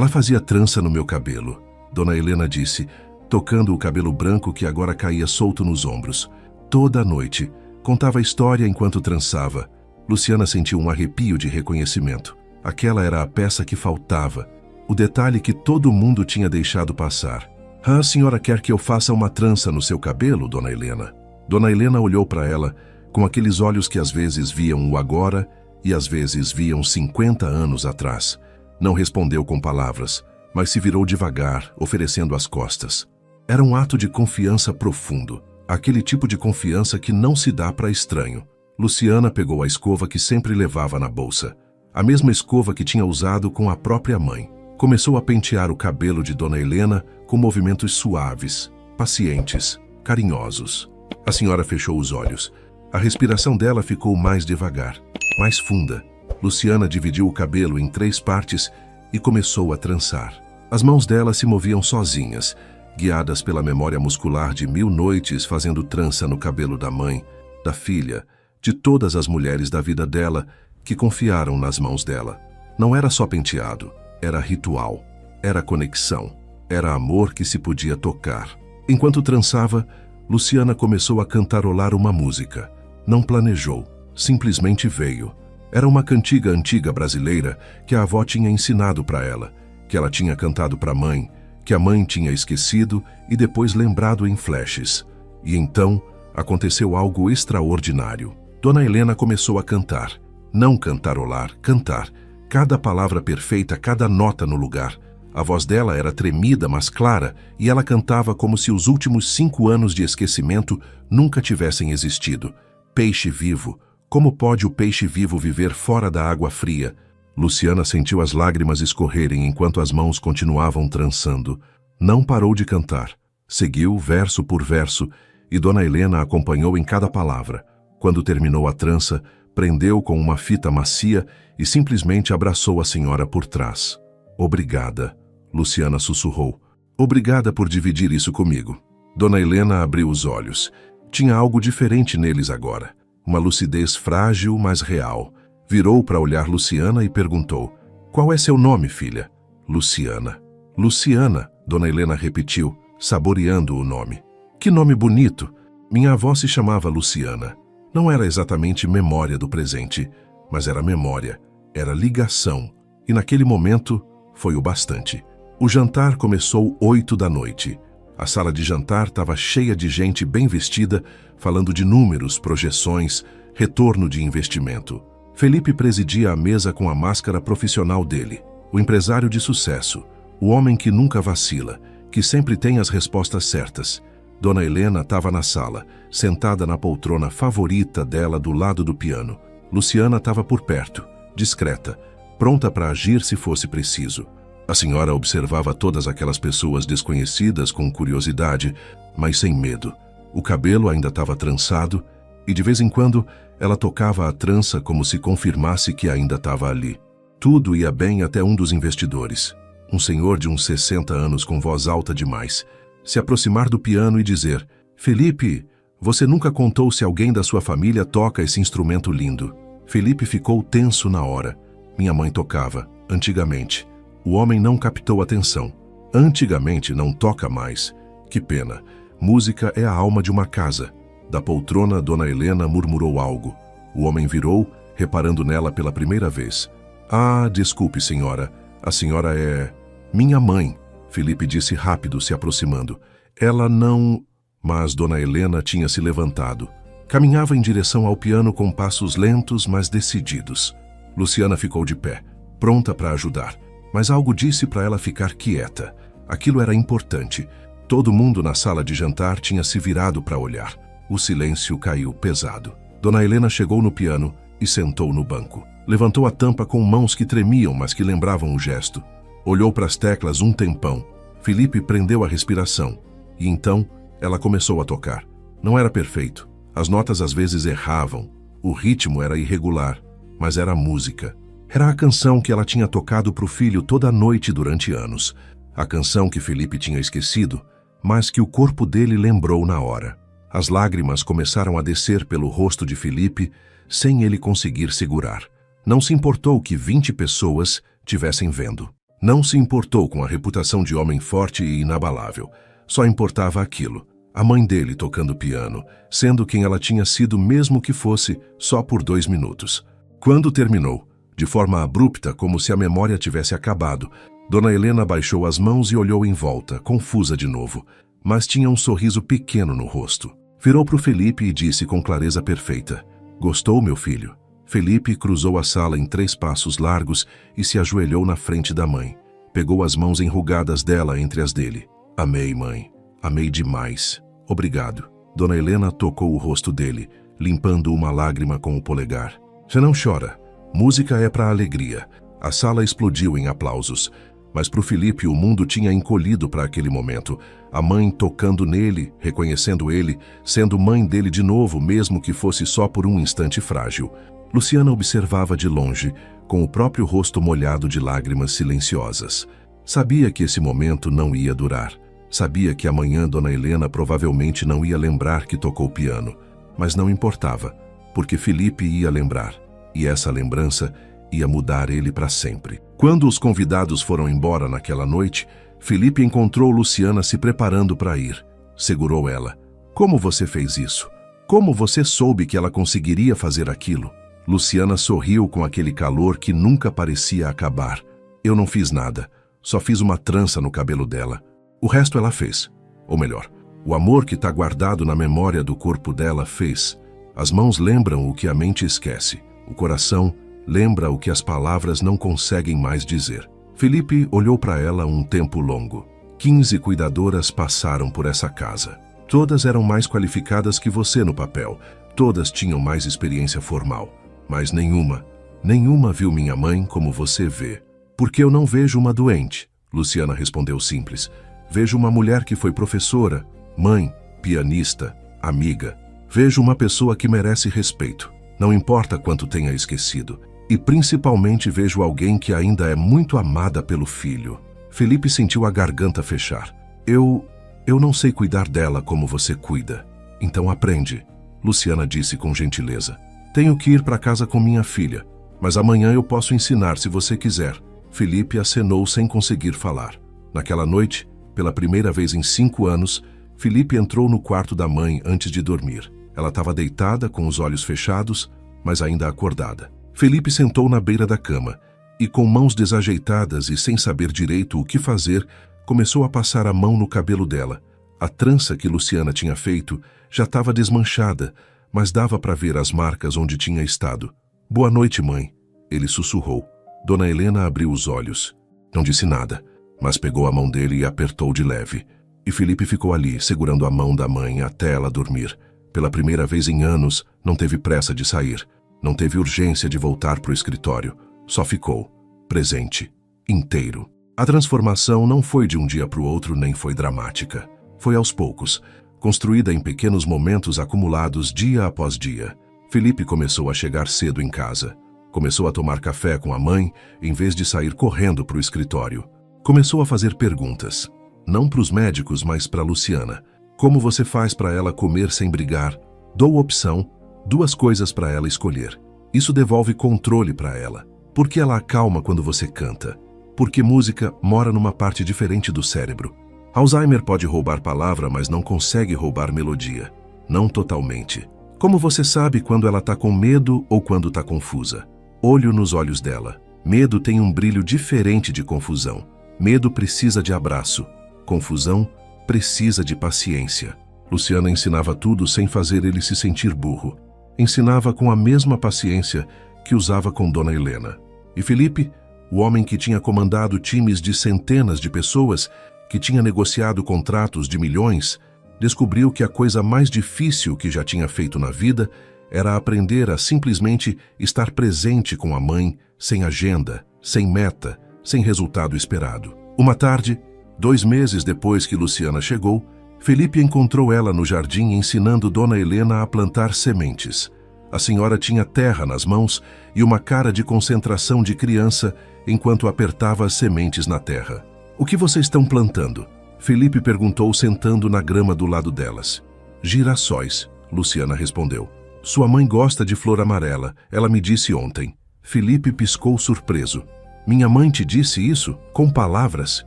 fazia trança no meu cabelo. Dona Helena disse, tocando o cabelo branco que agora caía solto nos ombros. Toda a noite. Contava a história enquanto trançava. Luciana sentiu um arrepio de reconhecimento. Aquela era a peça que faltava. O detalhe que todo mundo tinha deixado passar. A senhora quer que eu faça uma trança no seu cabelo, Dona Helena? Dona Helena olhou para ela com aqueles olhos que às vezes viam o agora e às vezes viam 50 anos atrás. Não respondeu com palavras, mas se virou devagar, oferecendo as costas. Era um ato de confiança profundo, aquele tipo de confiança que não se dá para estranho. Luciana pegou a escova que sempre levava na bolsa, a mesma escova que tinha usado com a própria mãe. Começou a pentear o cabelo de Dona Helena com movimentos suaves, pacientes, carinhosos. A senhora fechou os olhos. A respiração dela ficou mais devagar, mais funda. Luciana dividiu o cabelo em 3 partes e começou a trançar. As mãos dela se moviam sozinhas, guiadas pela memória muscular de 1000 noites fazendo trança no cabelo da mãe, da filha, de todas as mulheres da vida dela que confiaram nas mãos dela. Não era só penteado, era ritual, era conexão, era amor que se podia tocar. Enquanto trançava, Luciana começou a cantarolar uma música. Não planejou, simplesmente veio. Era uma cantiga antiga brasileira que a avó tinha ensinado para ela, que ela tinha cantado para a mãe, que a mãe tinha esquecido e depois lembrado em flashes. E então aconteceu algo extraordinário. Dona Helena começou a cantar. Não cantarolar, cantar. Cada palavra perfeita, cada nota no lugar. A voz dela era tremida, mas clara, e ela cantava como se os últimos 5 anos de esquecimento nunca tivessem existido. Peixe vivo. Como pode o peixe vivo viver fora da água fria? Luciana sentiu as lágrimas escorrerem enquanto as mãos continuavam trançando. Não parou de cantar. Seguiu verso por verso, e Dona Helena acompanhou em cada palavra. Quando terminou a trança, prendeu com uma fita macia e simplesmente abraçou a senhora por trás. Obrigada, Luciana sussurrou. Obrigada por dividir isso comigo. Dona Helena abriu os olhos. Tinha algo diferente neles agora. Uma lucidez frágil, mas real. Virou para olhar Luciana e perguntou, qual é seu nome, filha? Luciana. Luciana, Dona Helena repetiu, saboreando o nome. Que nome bonito! Minha avó se chamava Luciana. Não era exatamente memória do presente, mas era memória, era ligação. E naquele momento, foi o bastante. O jantar começou 8 da noite. A sala de jantar estava cheia de gente bem vestida, falando de números, projeções, retorno de investimento. Felipe presidia a mesa com a máscara profissional dele. O empresário de sucesso, o homem que nunca vacila, que sempre tem as respostas certas. Dona Helena estava na sala, sentada na poltrona favorita dela do lado do piano. Luciana estava por perto, discreta, pronta para agir se fosse preciso. A senhora observava todas aquelas pessoas desconhecidas com curiosidade, mas sem medo. O cabelo ainda estava trançado e de vez em quando ela tocava a trança como se confirmasse que ainda estava ali. Tudo ia bem até um dos investidores, um senhor de uns 60 anos com voz alta demais, se aproximar do piano e dizer, Felipe, você nunca contou se alguém da sua família toca esse instrumento lindo. Felipe ficou tenso na hora. Minha mãe tocava, antigamente. O homem não captou atenção. Antigamente não toca mais. Que pena. Música é a alma de uma casa. Da poltrona, Dona Helena murmurou algo. O homem virou, reparando nela pela primeira vez. Ah, desculpe, senhora. A senhora é... minha mãe. Felipe disse rápido, se aproximando. Ela não... Mas Dona Helena tinha se levantado. Caminhava em direção ao piano com passos lentos, mas decididos. Luciana ficou de pé, pronta para ajudar. Mas algo disse para ela ficar quieta. Aquilo era importante. Todo mundo na sala de jantar tinha se virado para olhar. O silêncio caiu pesado. Dona Helena chegou no piano e sentou no banco. Levantou a tampa com mãos que tremiam, mas que lembravam o gesto. Olhou para as teclas um tempão. Felipe prendeu a respiração. E então, ela começou a tocar. Não era perfeito. As notas às vezes erravam. O ritmo era irregular, mas era música. Era a canção que ela tinha tocado para o filho toda a noite durante anos. A canção que Felipe tinha esquecido, mas que o corpo dele lembrou na hora. As lágrimas começaram a descer pelo rosto de Felipe sem ele conseguir segurar. Não se importou que 20 pessoas tivessem vendo. Não se importou com a reputação de homem forte e inabalável. Só importava aquilo. A mãe dele tocando piano, sendo quem ela tinha sido mesmo que fosse só por 2 minutos. Quando terminou, de forma abrupta, como se a memória tivesse acabado, Dona Helena baixou as mãos e olhou em volta, confusa de novo, mas tinha um sorriso pequeno no rosto. Virou para o Felipe e disse com clareza perfeita: "Gostou, meu filho?" Felipe cruzou a sala em 3 passos largos e se ajoelhou na frente da mãe. Pegou as mãos enrugadas dela entre as dele. "Amei, mãe. Amei demais. Obrigado." Dona Helena tocou o rosto dele, limpando uma lágrima com o polegar. "Você não chora. Música é para alegria." A sala explodiu em aplausos. Mas para o Felipe o mundo tinha encolhido para aquele momento. A mãe tocando nele, reconhecendo ele, sendo mãe dele de novo, mesmo que fosse só por um instante frágil. Luciana observava de longe, com o próprio rosto molhado de lágrimas silenciosas. Sabia que esse momento não ia durar. Sabia que amanhã Dona Helena provavelmente não ia lembrar que tocou piano. Mas não importava, porque Felipe ia lembrar. E essa lembrança ia mudar ele para sempre. Quando os convidados foram embora naquela noite, Felipe encontrou Luciana se preparando para ir. Segurou ela. "Como você fez isso? Como você soube que ela conseguiria fazer aquilo?" Luciana sorriu com aquele calor que nunca parecia acabar. "Eu não fiz nada. Só fiz uma trança no cabelo dela. O resto ela fez. Ou melhor, o amor que está guardado na memória do corpo dela fez. As mãos lembram o que a mente esquece. O coração lembra o que as palavras não conseguem mais dizer." Felipe olhou para ela um tempo longo. 15 cuidadoras passaram por essa casa. Todas eram mais qualificadas que você no papel. Todas tinham mais experiência formal. Mas nenhuma viu minha mãe como você vê. "Porque eu não vejo uma doente", Luciana respondeu simples. "Vejo uma mulher que foi professora, mãe, pianista, amiga. Vejo uma pessoa que merece respeito, não importa quanto tenha esquecido. E principalmente vejo alguém que ainda é muito amada pelo filho." Felipe sentiu a garganta fechar. Eu não sei cuidar dela como você cuida. Então aprende", Luciana disse com gentileza. "Tenho que ir para casa com minha filha, mas amanhã eu posso ensinar se você quiser." Felipe acenou sem conseguir falar. Naquela noite, pela primeira vez em 5 anos, Felipe entrou no quarto da mãe antes de dormir. Ela estava deitada, com os olhos fechados, mas ainda acordada. Felipe sentou na beira da cama e, com mãos desajeitadas e sem saber direito o que fazer, começou a passar a mão no cabelo dela. A trança que Luciana tinha feito já estava desmanchada, mas dava para ver as marcas onde tinha estado. "Boa noite, mãe", ele sussurrou. Dona Helena abriu os olhos. Não disse nada, mas pegou a mão dele e apertou de leve. E Felipe ficou ali, segurando a mão da mãe até ela dormir. Pela primeira vez em anos, não teve pressa de sair. Não teve urgência de voltar para o escritório. Só ficou, presente, inteiro. A transformação não foi de um dia para o outro, nem foi dramática. Foi aos poucos, construída em pequenos momentos acumulados dia após dia. Felipe começou a chegar cedo em casa. Começou a tomar café com a mãe, em vez de sair correndo para o escritório. Começou a fazer perguntas. Não para os médicos, mas para Luciana. Como você faz para ela comer sem brigar? Dou opção, 2 coisas para ela escolher. Isso devolve controle para ela. Por que ela acalma quando você canta? Porque música mora numa parte diferente do cérebro. Alzheimer pode roubar palavra, mas não consegue roubar melodia. Não totalmente. Como você sabe quando ela está com medo ou quando está confusa? Olho nos olhos dela. Medo tem um brilho diferente de confusão. Medo precisa de abraço. Confusão precisa de paciência. Luciana ensinava tudo sem fazer ele se sentir burro. Ensinava com a mesma paciência que usava com Dona Helena. E Felipe, o homem que tinha comandado times de centenas de pessoas, que tinha negociado contratos de milhões, descobriu que a coisa mais difícil que já tinha feito na vida era aprender a simplesmente estar presente com a mãe, sem agenda, sem meta, sem resultado esperado. Uma tarde, 2 meses depois que Luciana chegou, Felipe encontrou ela no jardim ensinando Dona Helena a plantar sementes. A senhora tinha terra nas mãos e uma cara de concentração de criança enquanto apertava as sementes na terra. "O que vocês estão plantando?" Felipe perguntou, sentando na grama do lado delas. Girassóis, Luciana respondeu. Sua mãe gosta de flor amarela, ela me disse ontem. Felipe piscou surpreso. Minha mãe te disse isso? Com palavras?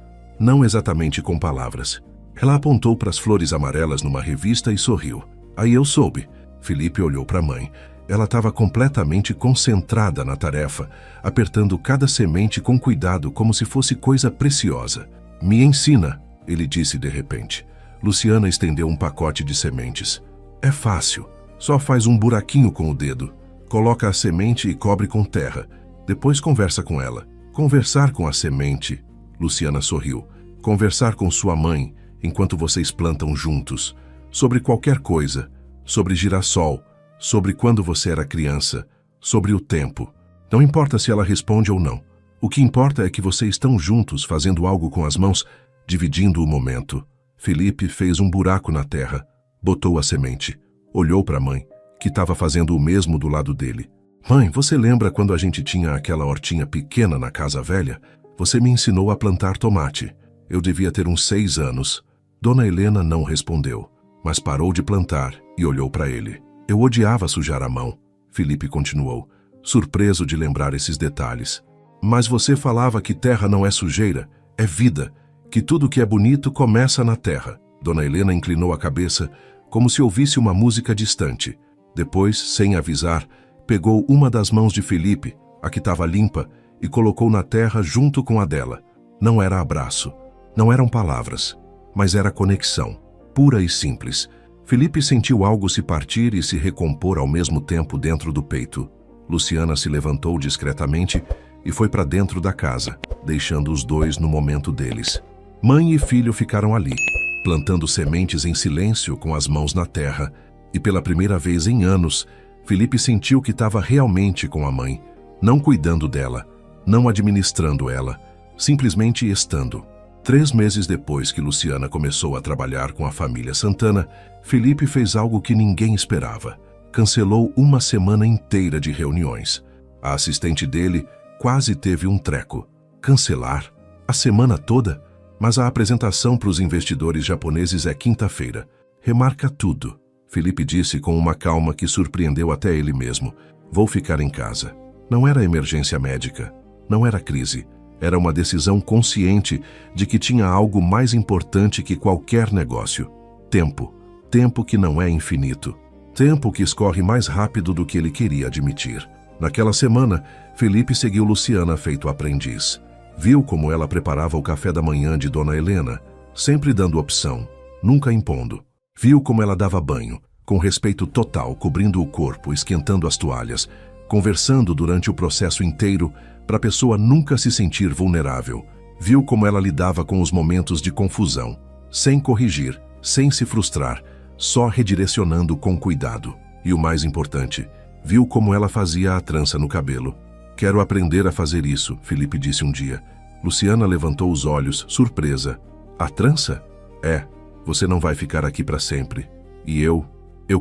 Não exatamente com palavras. Ela apontou para as flores amarelas numa revista e sorriu. Aí eu soube. Felipe olhou para a mãe. Ela estava completamente concentrada na tarefa, apertando cada semente com cuidado como se fosse coisa preciosa. Me ensina, ele disse de repente. Luciana estendeu um pacote de sementes. É fácil. Só faz um buraquinho com o dedo. Coloca a semente e cobre com terra. Depois conversa com ela. Conversar com a semente. Luciana sorriu. Conversar com sua mãe enquanto vocês plantam juntos. Sobre qualquer coisa. Sobre girassol. Sobre quando você era criança. Sobre o tempo. Não importa se ela responde ou não. O que importa é que vocês estão juntos fazendo algo com as mãos, dividindo o momento. Felipe fez um buraco na terra. Botou a semente. Olhou para a mãe, que estava fazendo o mesmo do lado dele. Mãe, você lembra quando a gente tinha aquela hortinha pequena na casa velha? Você me ensinou a plantar tomate. Eu devia ter uns 6 anos. Dona Helena não respondeu, mas parou de plantar e olhou para ele. Eu odiava sujar a mão. Felipe continuou, surpreso de lembrar esses detalhes. Mas você falava que terra não é sujeira, é vida, que tudo que é bonito começa na terra. Dona Helena inclinou a cabeça, como se ouvisse uma música distante. Depois, sem avisar, pegou uma das mãos de Felipe, a que estava limpa, e colocou na terra junto com a dela. Não era abraço, não eram palavras, mas era conexão, pura e simples. Felipe sentiu algo se partir e se recompor ao mesmo tempo dentro do peito. Luciana se levantou discretamente e foi para dentro da casa, deixando os dois no momento deles. Mãe e filho ficaram ali, plantando sementes em silêncio com as mãos na terra, e pela primeira vez em anos, Felipe sentiu que estava realmente com a mãe, não cuidando dela, não administrando ela, simplesmente estando. 3 meses depois que Luciana começou a trabalhar com a família Santana, Felipe fez algo que ninguém esperava. Cancelou uma semana inteira de reuniões. A assistente dele quase teve um treco. Cancelar? A semana toda? Mas a apresentação para os investidores japoneses é quinta-feira. Remarca tudo. Felipe disse com uma calma que surpreendeu até ele mesmo. Vou ficar em casa. Não era emergência médica. Não era crise. Era uma decisão consciente de que tinha algo mais importante que qualquer negócio. Tempo. Tempo que não é infinito. Tempo que escorre mais rápido do que ele queria admitir. Naquela semana, Felipe seguiu Luciana feito aprendiz. Viu como ela preparava o café da manhã de Dona Helena, sempre dando opção, nunca impondo. Viu como ela dava banho, com respeito total, cobrindo o corpo, esquentando as toalhas, conversando durante o processo inteiro para a pessoa nunca se sentir vulnerável. Viu como ela lidava com os momentos de confusão, sem corrigir, sem se frustrar, só redirecionando com cuidado. E o mais importante, viu como ela fazia a trança no cabelo. Quero aprender a fazer isso, Felipe disse um dia. Luciana levantou os olhos, surpresa. A trança? É, você não vai ficar aqui para sempre. E eu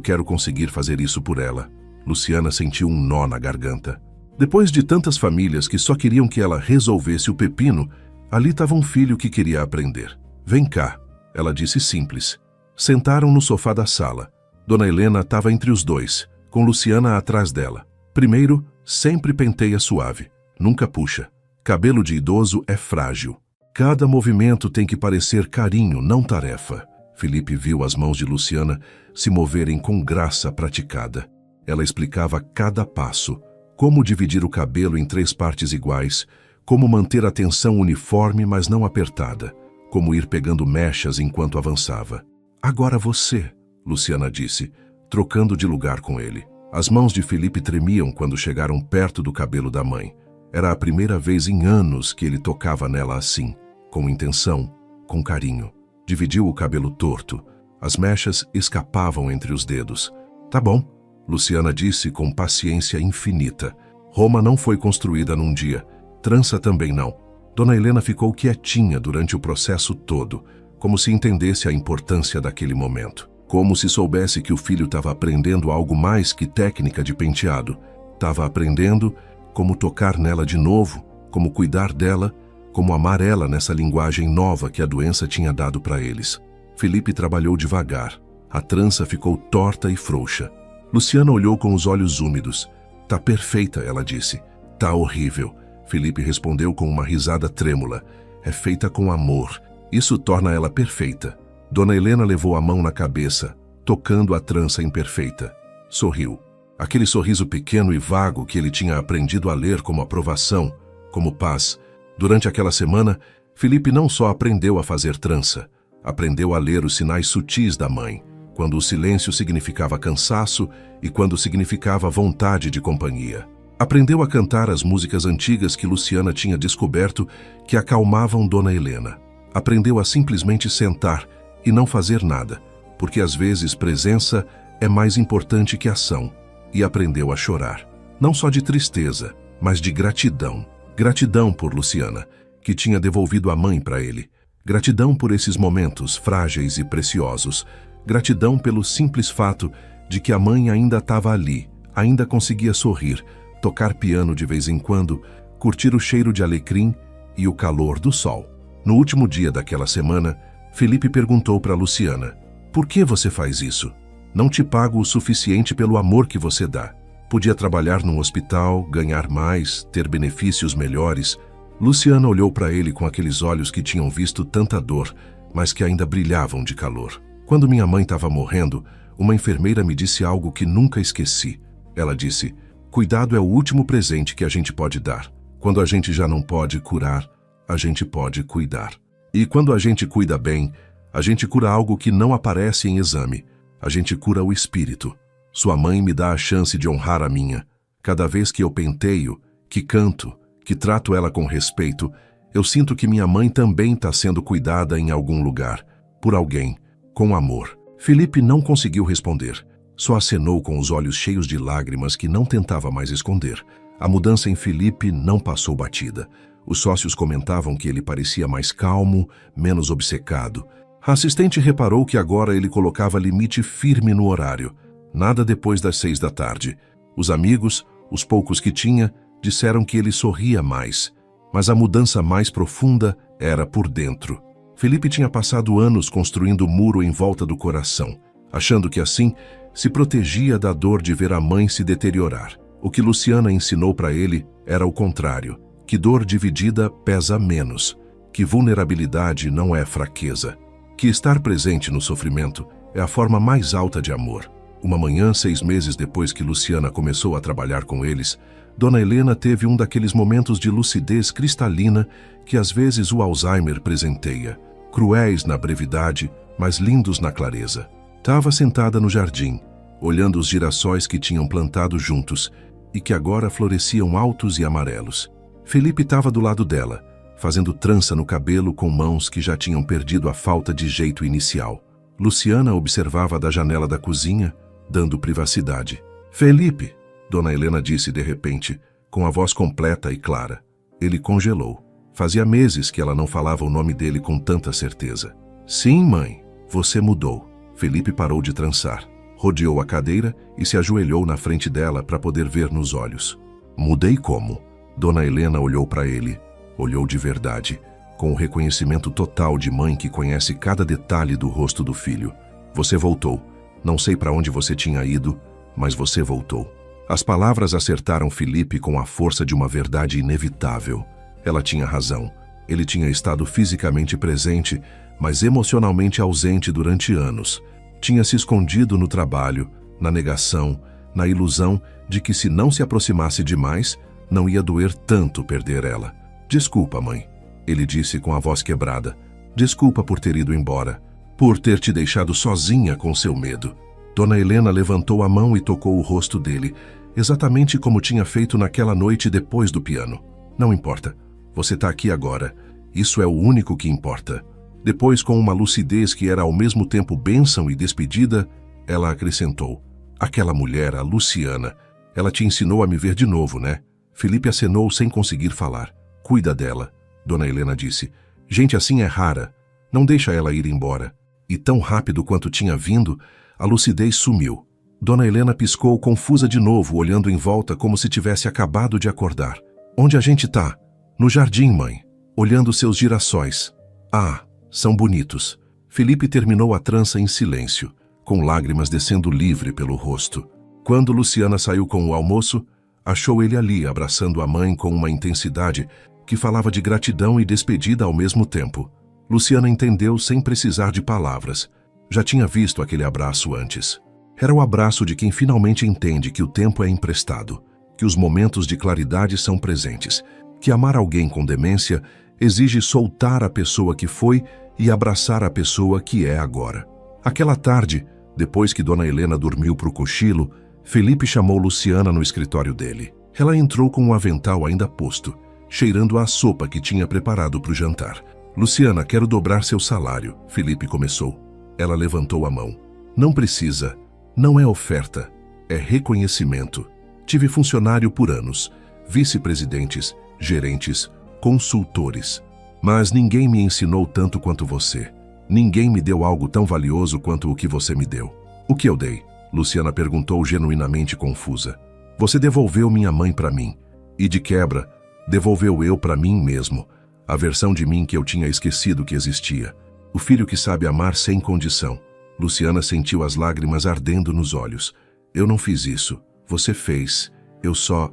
quero conseguir fazer isso por ela. Luciana sentiu um nó na garganta. Depois de tantas famílias que só queriam que ela resolvesse o pepino, ali estava um filho que queria aprender. Vem cá, ela disse simples. Sentaram no sofá da sala. Dona Helena estava entre os dois, com Luciana atrás dela. Primeiro, sempre penteia suave, nunca puxa. Cabelo de idoso é frágil. Cada movimento tem que parecer carinho, não tarefa. Felipe viu as mãos de Luciana se moverem com graça praticada. Ela explicava cada passo, como dividir o cabelo em 3 partes iguais, como manter a tensão uniforme, mas não apertada, como ir pegando mechas enquanto avançava. Agora você, Luciana disse, trocando de lugar com ele. As mãos de Felipe tremiam quando chegaram perto do cabelo da mãe. Era a primeira vez em anos que ele tocava nela assim, com intenção, com carinho. Dividiu o cabelo torto. As mechas escapavam entre os dedos. Tá bom, Luciana disse com paciência infinita. Roma não foi construída num dia. Trança também não. Dona Helena ficou quietinha durante o processo todo, como se entendesse a importância daquele momento. Como se soubesse que o filho estava aprendendo algo mais que técnica de penteado. Estava aprendendo como tocar nela de novo, como cuidar dela, como amarela nessa linguagem nova que a doença tinha dado para eles. Felipe trabalhou devagar. A trança ficou torta e frouxa. Luciana olhou com os olhos úmidos. Tá perfeita, ela disse. Tá horrível. Felipe respondeu com uma risada trêmula. É feita com amor. Isso torna ela perfeita. Dona Helena levou a mão na cabeça, tocando a trança imperfeita. Sorriu. Aquele sorriso pequeno e vago que ele tinha aprendido a ler como aprovação, como paz. Durante aquela semana, Felipe não só aprendeu a fazer trança, aprendeu a ler os sinais sutis da mãe, quando o silêncio significava cansaço e quando significava vontade de companhia. Aprendeu a cantar as músicas antigas que Luciana tinha descoberto que acalmavam Dona Helena. Aprendeu a simplesmente sentar e não fazer nada, porque às vezes presença é mais importante que ação. E aprendeu a chorar, não só de tristeza, mas de gratidão. Gratidão por Luciana, que tinha devolvido a mãe para ele. Gratidão por esses momentos frágeis e preciosos. Gratidão pelo simples fato de que a mãe ainda estava ali, ainda conseguia sorrir, tocar piano de vez em quando, curtir o cheiro de alecrim e o calor do sol. No último dia daquela semana, Felipe perguntou para Luciana: "Por que você faz isso? Não te pago o suficiente pelo amor que você dá. Podia trabalhar num hospital, ganhar mais, ter benefícios melhores." Luciana olhou para ele com aqueles olhos que tinham visto tanta dor, mas que ainda brilhavam de calor. "Quando minha mãe estava morrendo, uma enfermeira me disse algo que nunca esqueci. Ela disse: cuidado é o último presente que a gente pode dar. Quando a gente já não pode curar, a gente pode cuidar. E quando a gente cuida bem, a gente cura algo que não aparece em exame. A gente cura o espírito. Sua mãe me dá a chance de honrar a minha. Cada vez que eu penteio, que canto, que trato ela com respeito, eu sinto que minha mãe também está sendo cuidada em algum lugar, por alguém, com amor." Felipe não conseguiu responder. Só acenou com os olhos cheios de lágrimas que não tentava mais esconder. A mudança em Felipe não passou batida. Os sócios comentavam que ele parecia mais calmo, menos obcecado. A assistente reparou que agora ele colocava limite firme no horário. Nada depois das 6 da tarde. Os amigos, os poucos que tinha, disseram que ele sorria mais. Mas a mudança mais profunda era por dentro. Felipe tinha passado anos construindo o muro em volta do coração, achando que assim se protegia da dor de ver a mãe se deteriorar. O que Luciana ensinou para ele era o contrário, que dor dividida pesa menos, que vulnerabilidade não é fraqueza, que estar presente no sofrimento é a forma mais alta de amor. Uma manhã, 6 meses depois que Luciana começou a trabalhar com eles, Dona Helena teve um daqueles momentos de lucidez cristalina que às vezes o Alzheimer presenteia, cruéis na brevidade, mas lindos na clareza. Estava sentada no jardim, olhando os girassóis que tinham plantado juntos e que agora floresciam altos e amarelos. Felipe estava do lado dela, fazendo trança no cabelo com mãos que já tinham perdido a falta de jeito inicial. Luciana observava da janela da cozinha, dando privacidade. "Felipe!" Dona Helena disse de repente, com a voz completa e clara. Ele congelou. Fazia meses que ela não falava o nome dele com tanta certeza. "Sim, mãe, você mudou." Felipe parou de trançar, rodeou a cadeira e se ajoelhou na frente dela para poder ver nos olhos. "Mudei como?" Dona Helena olhou para ele, olhou de verdade, com o reconhecimento total de mãe que conhece cada detalhe do rosto do filho. "Você voltou. Não sei para onde você tinha ido, mas você voltou." As palavras acertaram Felipe com a força de uma verdade inevitável. Ela tinha razão. Ele tinha estado fisicamente presente, mas emocionalmente ausente durante anos. Tinha se escondido no trabalho, na negação, na ilusão de que se não se aproximasse demais, não ia doer tanto perder ela. "Desculpa, mãe," ele disse com a voz quebrada. "Desculpa por ter ido embora, por ter te deixado sozinha com seu medo." Dona Helena levantou a mão e tocou o rosto dele, exatamente como tinha feito naquela noite depois do piano. "Não importa. Você está aqui agora. Isso é o único que importa." Depois, com uma lucidez que era ao mesmo tempo bênção e despedida, ela acrescentou: "Aquela mulher, a Luciana, ela te ensinou a me ver de novo, né?" Felipe acenou sem conseguir falar. "Cuida dela," Dona Helena disse. "Gente assim é rara. Não deixa ela ir embora." E tão rápido quanto tinha vindo, a lucidez sumiu. Dona Helena piscou confusa de novo, olhando em volta como se tivesse acabado de acordar. "Onde a gente tá?" "No jardim, mãe." olhando seus girassóis. Ah, são bonitos. Felipe terminou a trança em silêncio, com lágrimas descendo livre pelo rosto. Quando Luciana saiu com o almoço, achou ele ali abraçando a mãe com uma intensidade que falava de gratidão e despedida ao mesmo tempo. Luciana entendeu sem precisar de palavras. Já tinha visto aquele abraço antes. Era o abraço de quem finalmente entende que o tempo é emprestado, que os momentos de claridade são presentes, que amar alguém com demência exige soltar a pessoa que foi e abraçar a pessoa que é agora. Aquela tarde, depois que Dona Helena dormiu pro cochilo, Felipe chamou Luciana no escritório dele. Ela entrou com um avental ainda posto, cheirando a sopa que tinha preparado pro jantar. Luciana, quero dobrar seu salário, Felipe começou. Ela levantou a mão. Não precisa. Não é oferta. É reconhecimento. Tive funcionário por anos, vice-presidentes, gerentes, consultores. Mas ninguém me ensinou tanto quanto você. Ninguém me deu algo tão valioso quanto o que você me deu. O que eu dei? Luciana perguntou genuinamente confusa. Você devolveu minha mãe para mim. E de quebra, devolveu eu para mim mesmo. A versão de mim que eu tinha esquecido que existia. O filho que sabe amar sem condição. Luciana sentiu as lágrimas ardendo nos olhos. Eu não fiz isso. Você fez. Eu só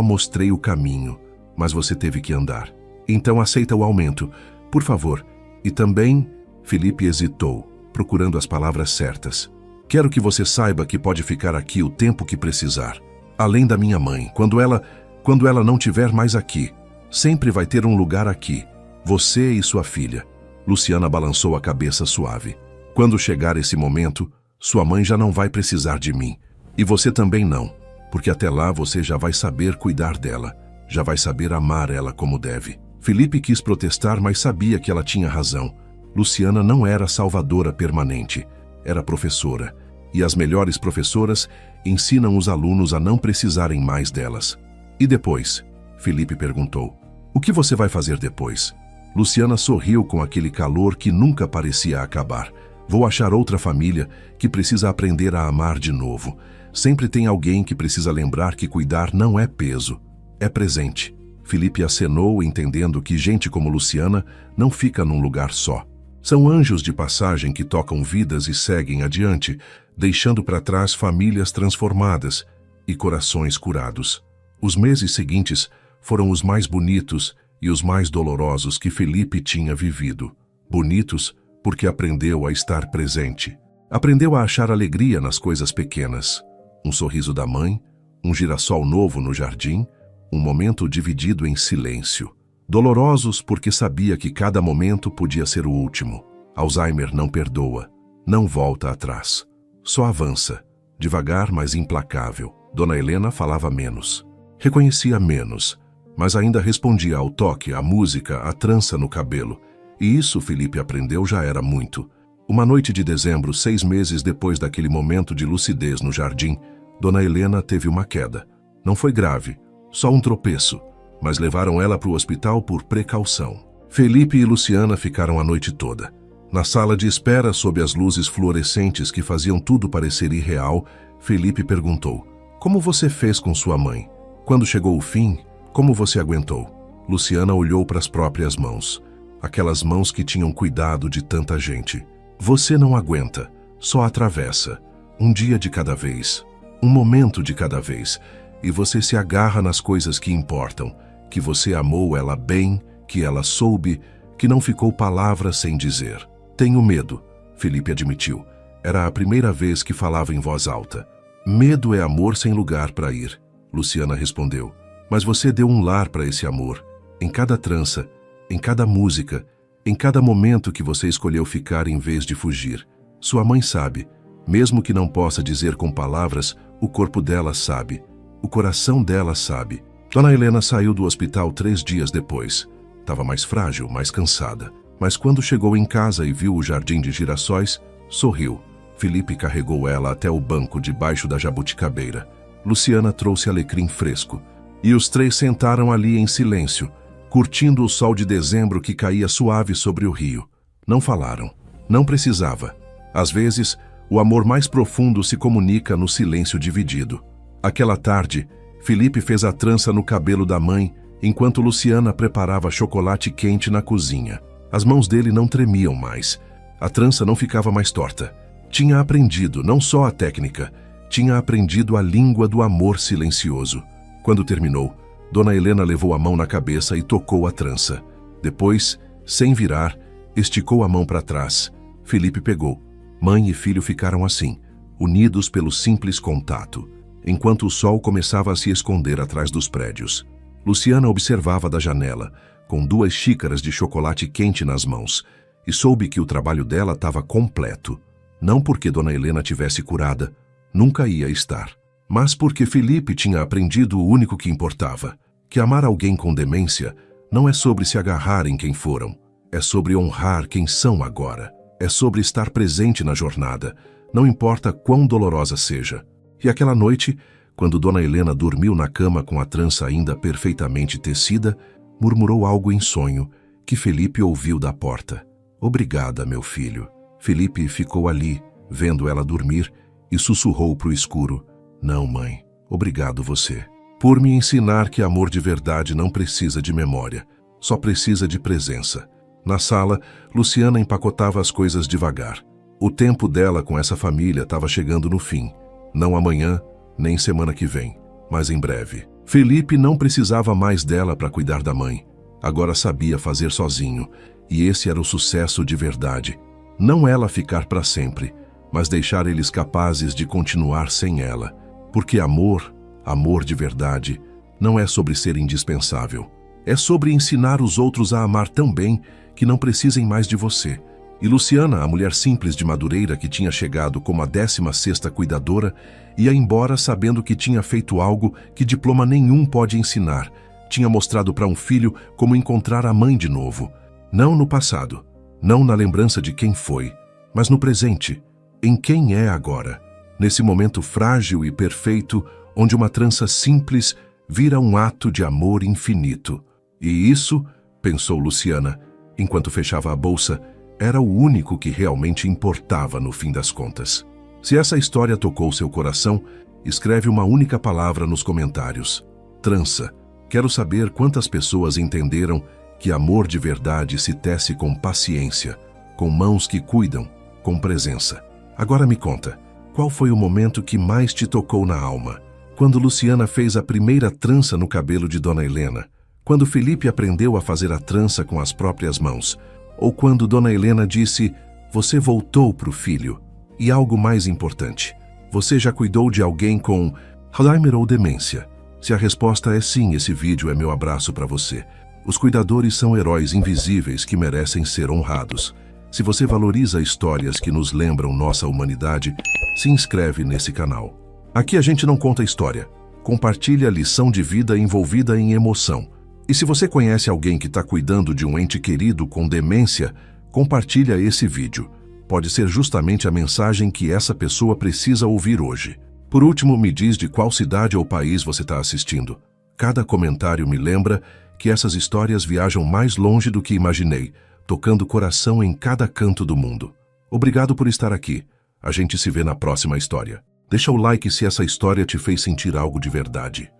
mostrei o caminho. Mas você teve que andar. Então aceita o aumento, por favor. E também, Felipe hesitou, procurando as palavras certas. Quero que você saiba que pode ficar aqui o tempo que precisar. Além da minha mãe, quando ela não estiver mais aqui, sempre vai ter um lugar aqui. Você e sua filha. Luciana balançou a cabeça suave. Quando chegar esse momento, sua mãe já não vai precisar de mim. E você também não, porque até lá você já vai saber cuidar dela. Já vai saber amar ela como deve. Felipe quis protestar, mas sabia que ela tinha razão. Luciana não era salvadora permanente. Era professora. E as melhores professoras ensinam os alunos a não precisarem mais delas. E depois? Felipe perguntou. O que você vai fazer depois? Luciana sorriu com aquele calor que nunca parecia acabar. Vou achar outra família que precisa aprender a amar de novo. Sempre tem alguém que precisa lembrar que cuidar não é peso, é presente. Felipe acenou, entendendo que gente como Luciana não fica num lugar só. São anjos de passagem que tocam vidas e seguem adiante, deixando para trás famílias transformadas e corações curados. Os meses seguintes foram os mais bonitos e os mais dolorosos que Felipe tinha vivido. Bonitos porque aprendeu a estar presente. Aprendeu a achar alegria nas coisas pequenas. Um sorriso da mãe, um girassol novo no jardim, um momento dividido em silêncio. Dolorosos porque sabia que cada momento podia ser o último. Alzheimer não perdoa, não volta atrás. Só avança, devagar, mas implacável. Dona Helena falava menos. Reconhecia menos, mas ainda respondia ao toque, à música, à trança no cabelo. E isso Felipe aprendeu já era muito. Uma noite de dezembro, 6 meses depois daquele momento de lucidez no jardim, Dona Helena teve uma queda. Não foi grave, só um tropeço, mas levaram ela para o hospital por precaução. Felipe e Luciana ficaram a noite toda. Na sala de espera, sob as luzes fluorescentes que faziam tudo parecer irreal, Felipe perguntou: como você fez com sua mãe? Quando chegou o fim, como você aguentou? Luciana olhou para as próprias mãos. Aquelas mãos que tinham cuidado de tanta gente. Você não aguenta, só atravessa. Um dia de cada vez, um momento de cada vez. E você se agarra nas coisas que importam. Que você amou ela bem, que ela soube, que não ficou palavra sem dizer. Tenho medo, Felipe admitiu. Era a primeira vez que falava em voz alta. Medo é amor sem lugar para ir, Luciana respondeu. Mas você deu um lar para esse amor. Em cada trança, em cada música, em cada momento que você escolheu ficar em vez de fugir. Sua mãe sabe, mesmo que não possa dizer com palavras, o corpo dela sabe, o coração dela sabe. Dona Helena saiu do hospital 3 dias depois. Estava mais frágil, mais cansada. Mas quando chegou em casa e viu o jardim de girassóis, sorriu. Felipe carregou ela até o banco debaixo da jabuticabeira. Luciana trouxe alecrim fresco. E os 3 sentaram ali em silêncio, curtindo o sol de dezembro que caía suave sobre o rio. Não falaram. Não precisava. Às vezes, o amor mais profundo se comunica no silêncio dividido. Aquela tarde, Felipe fez a trança no cabelo da mãe enquanto Luciana preparava chocolate quente na cozinha. As mãos dele não tremiam mais. A trança não ficava mais torta. Tinha aprendido não só a técnica, tinha aprendido a língua do amor silencioso. Quando terminou, Dona Helena levou a mão na cabeça e tocou a trança. Depois, sem virar, esticou a mão para trás. Felipe pegou. Mãe e filho ficaram assim, unidos pelo simples contato, enquanto o sol começava a se esconder atrás dos prédios. Luciana observava da janela, com 2 xícaras de chocolate quente nas mãos, e soube que o trabalho dela estava completo. Não porque Dona Helena tivesse curada, nunca ia estar, mas porque Felipe tinha aprendido o único que importava, que amar alguém com demência não é sobre se agarrar em quem foram, é sobre honrar quem são agora, é sobre estar presente na jornada, não importa quão dolorosa seja. E aquela noite, quando Dona Helena dormiu na cama com a trança ainda perfeitamente tecida, murmurou algo em sonho, que Felipe ouviu da porta. "Obrigada, meu filho." Felipe ficou ali, vendo ela dormir, e sussurrou para o escuro: "Não, mãe, obrigado você, por me ensinar que amor de verdade não precisa de memória, só precisa de presença." Na sala, Luciana empacotava as coisas devagar. O tempo dela com essa família estava chegando no fim. Não amanhã, nem semana que vem, mas em breve. Felipe não precisava mais dela para cuidar da mãe. Agora sabia fazer sozinho, e esse era o sucesso de verdade. Não ela ficar para sempre, mas deixar eles capazes de continuar sem ela. Porque amor, amor de verdade, não é sobre ser indispensável. É sobre ensinar os outros a amar tão bem que não precisem mais de você. E Luciana, a mulher simples de Madureira que tinha chegado como a 16ª cuidadora, ia embora sabendo que tinha feito algo que diploma nenhum pode ensinar. Tinha mostrado para um filho como encontrar a mãe de novo. Não no passado, não na lembrança de quem foi, mas no presente, em quem é agora. Nesse momento frágil e perfeito, onde uma trança simples vira um ato de amor infinito. E isso, pensou Luciana, enquanto fechava a bolsa, era o único que realmente importava no fim das contas. Se essa história tocou seu coração, escreve uma única palavra nos comentários: trança. Quero saber quantas pessoas entenderam que amor de verdade se tece com paciência, com mãos que cuidam, com presença. Agora me conta, qual foi o momento que mais te tocou na alma? Quando Luciana fez a primeira trança no cabelo de Dona Helena? Quando Felipe aprendeu a fazer a trança com as próprias mãos? Ou quando Dona Helena disse: "Você voltou para o filho"? E algo mais importante, você já cuidou de alguém com Alzheimer ou demência? Se a resposta é sim, esse vídeo é meu abraço para você. Os cuidadores são heróis invisíveis que merecem ser honrados. Se você valoriza histórias que nos lembram nossa humanidade, se inscreve nesse canal. Aqui a gente não conta história, compartilha lição de vida envolvida em emoção. E se você conhece alguém que está cuidando de um ente querido com demência, compartilha esse vídeo. Pode ser justamente a mensagem que essa pessoa precisa ouvir hoje. Por último, me diz de qual cidade ou país você está assistindo. Cada comentário me lembra que essas histórias viajam mais longe do que imaginei, tocando o coração em cada canto do mundo. Obrigado por estar aqui. A gente se vê na próxima história. Deixa o like se essa história te fez sentir algo de verdade.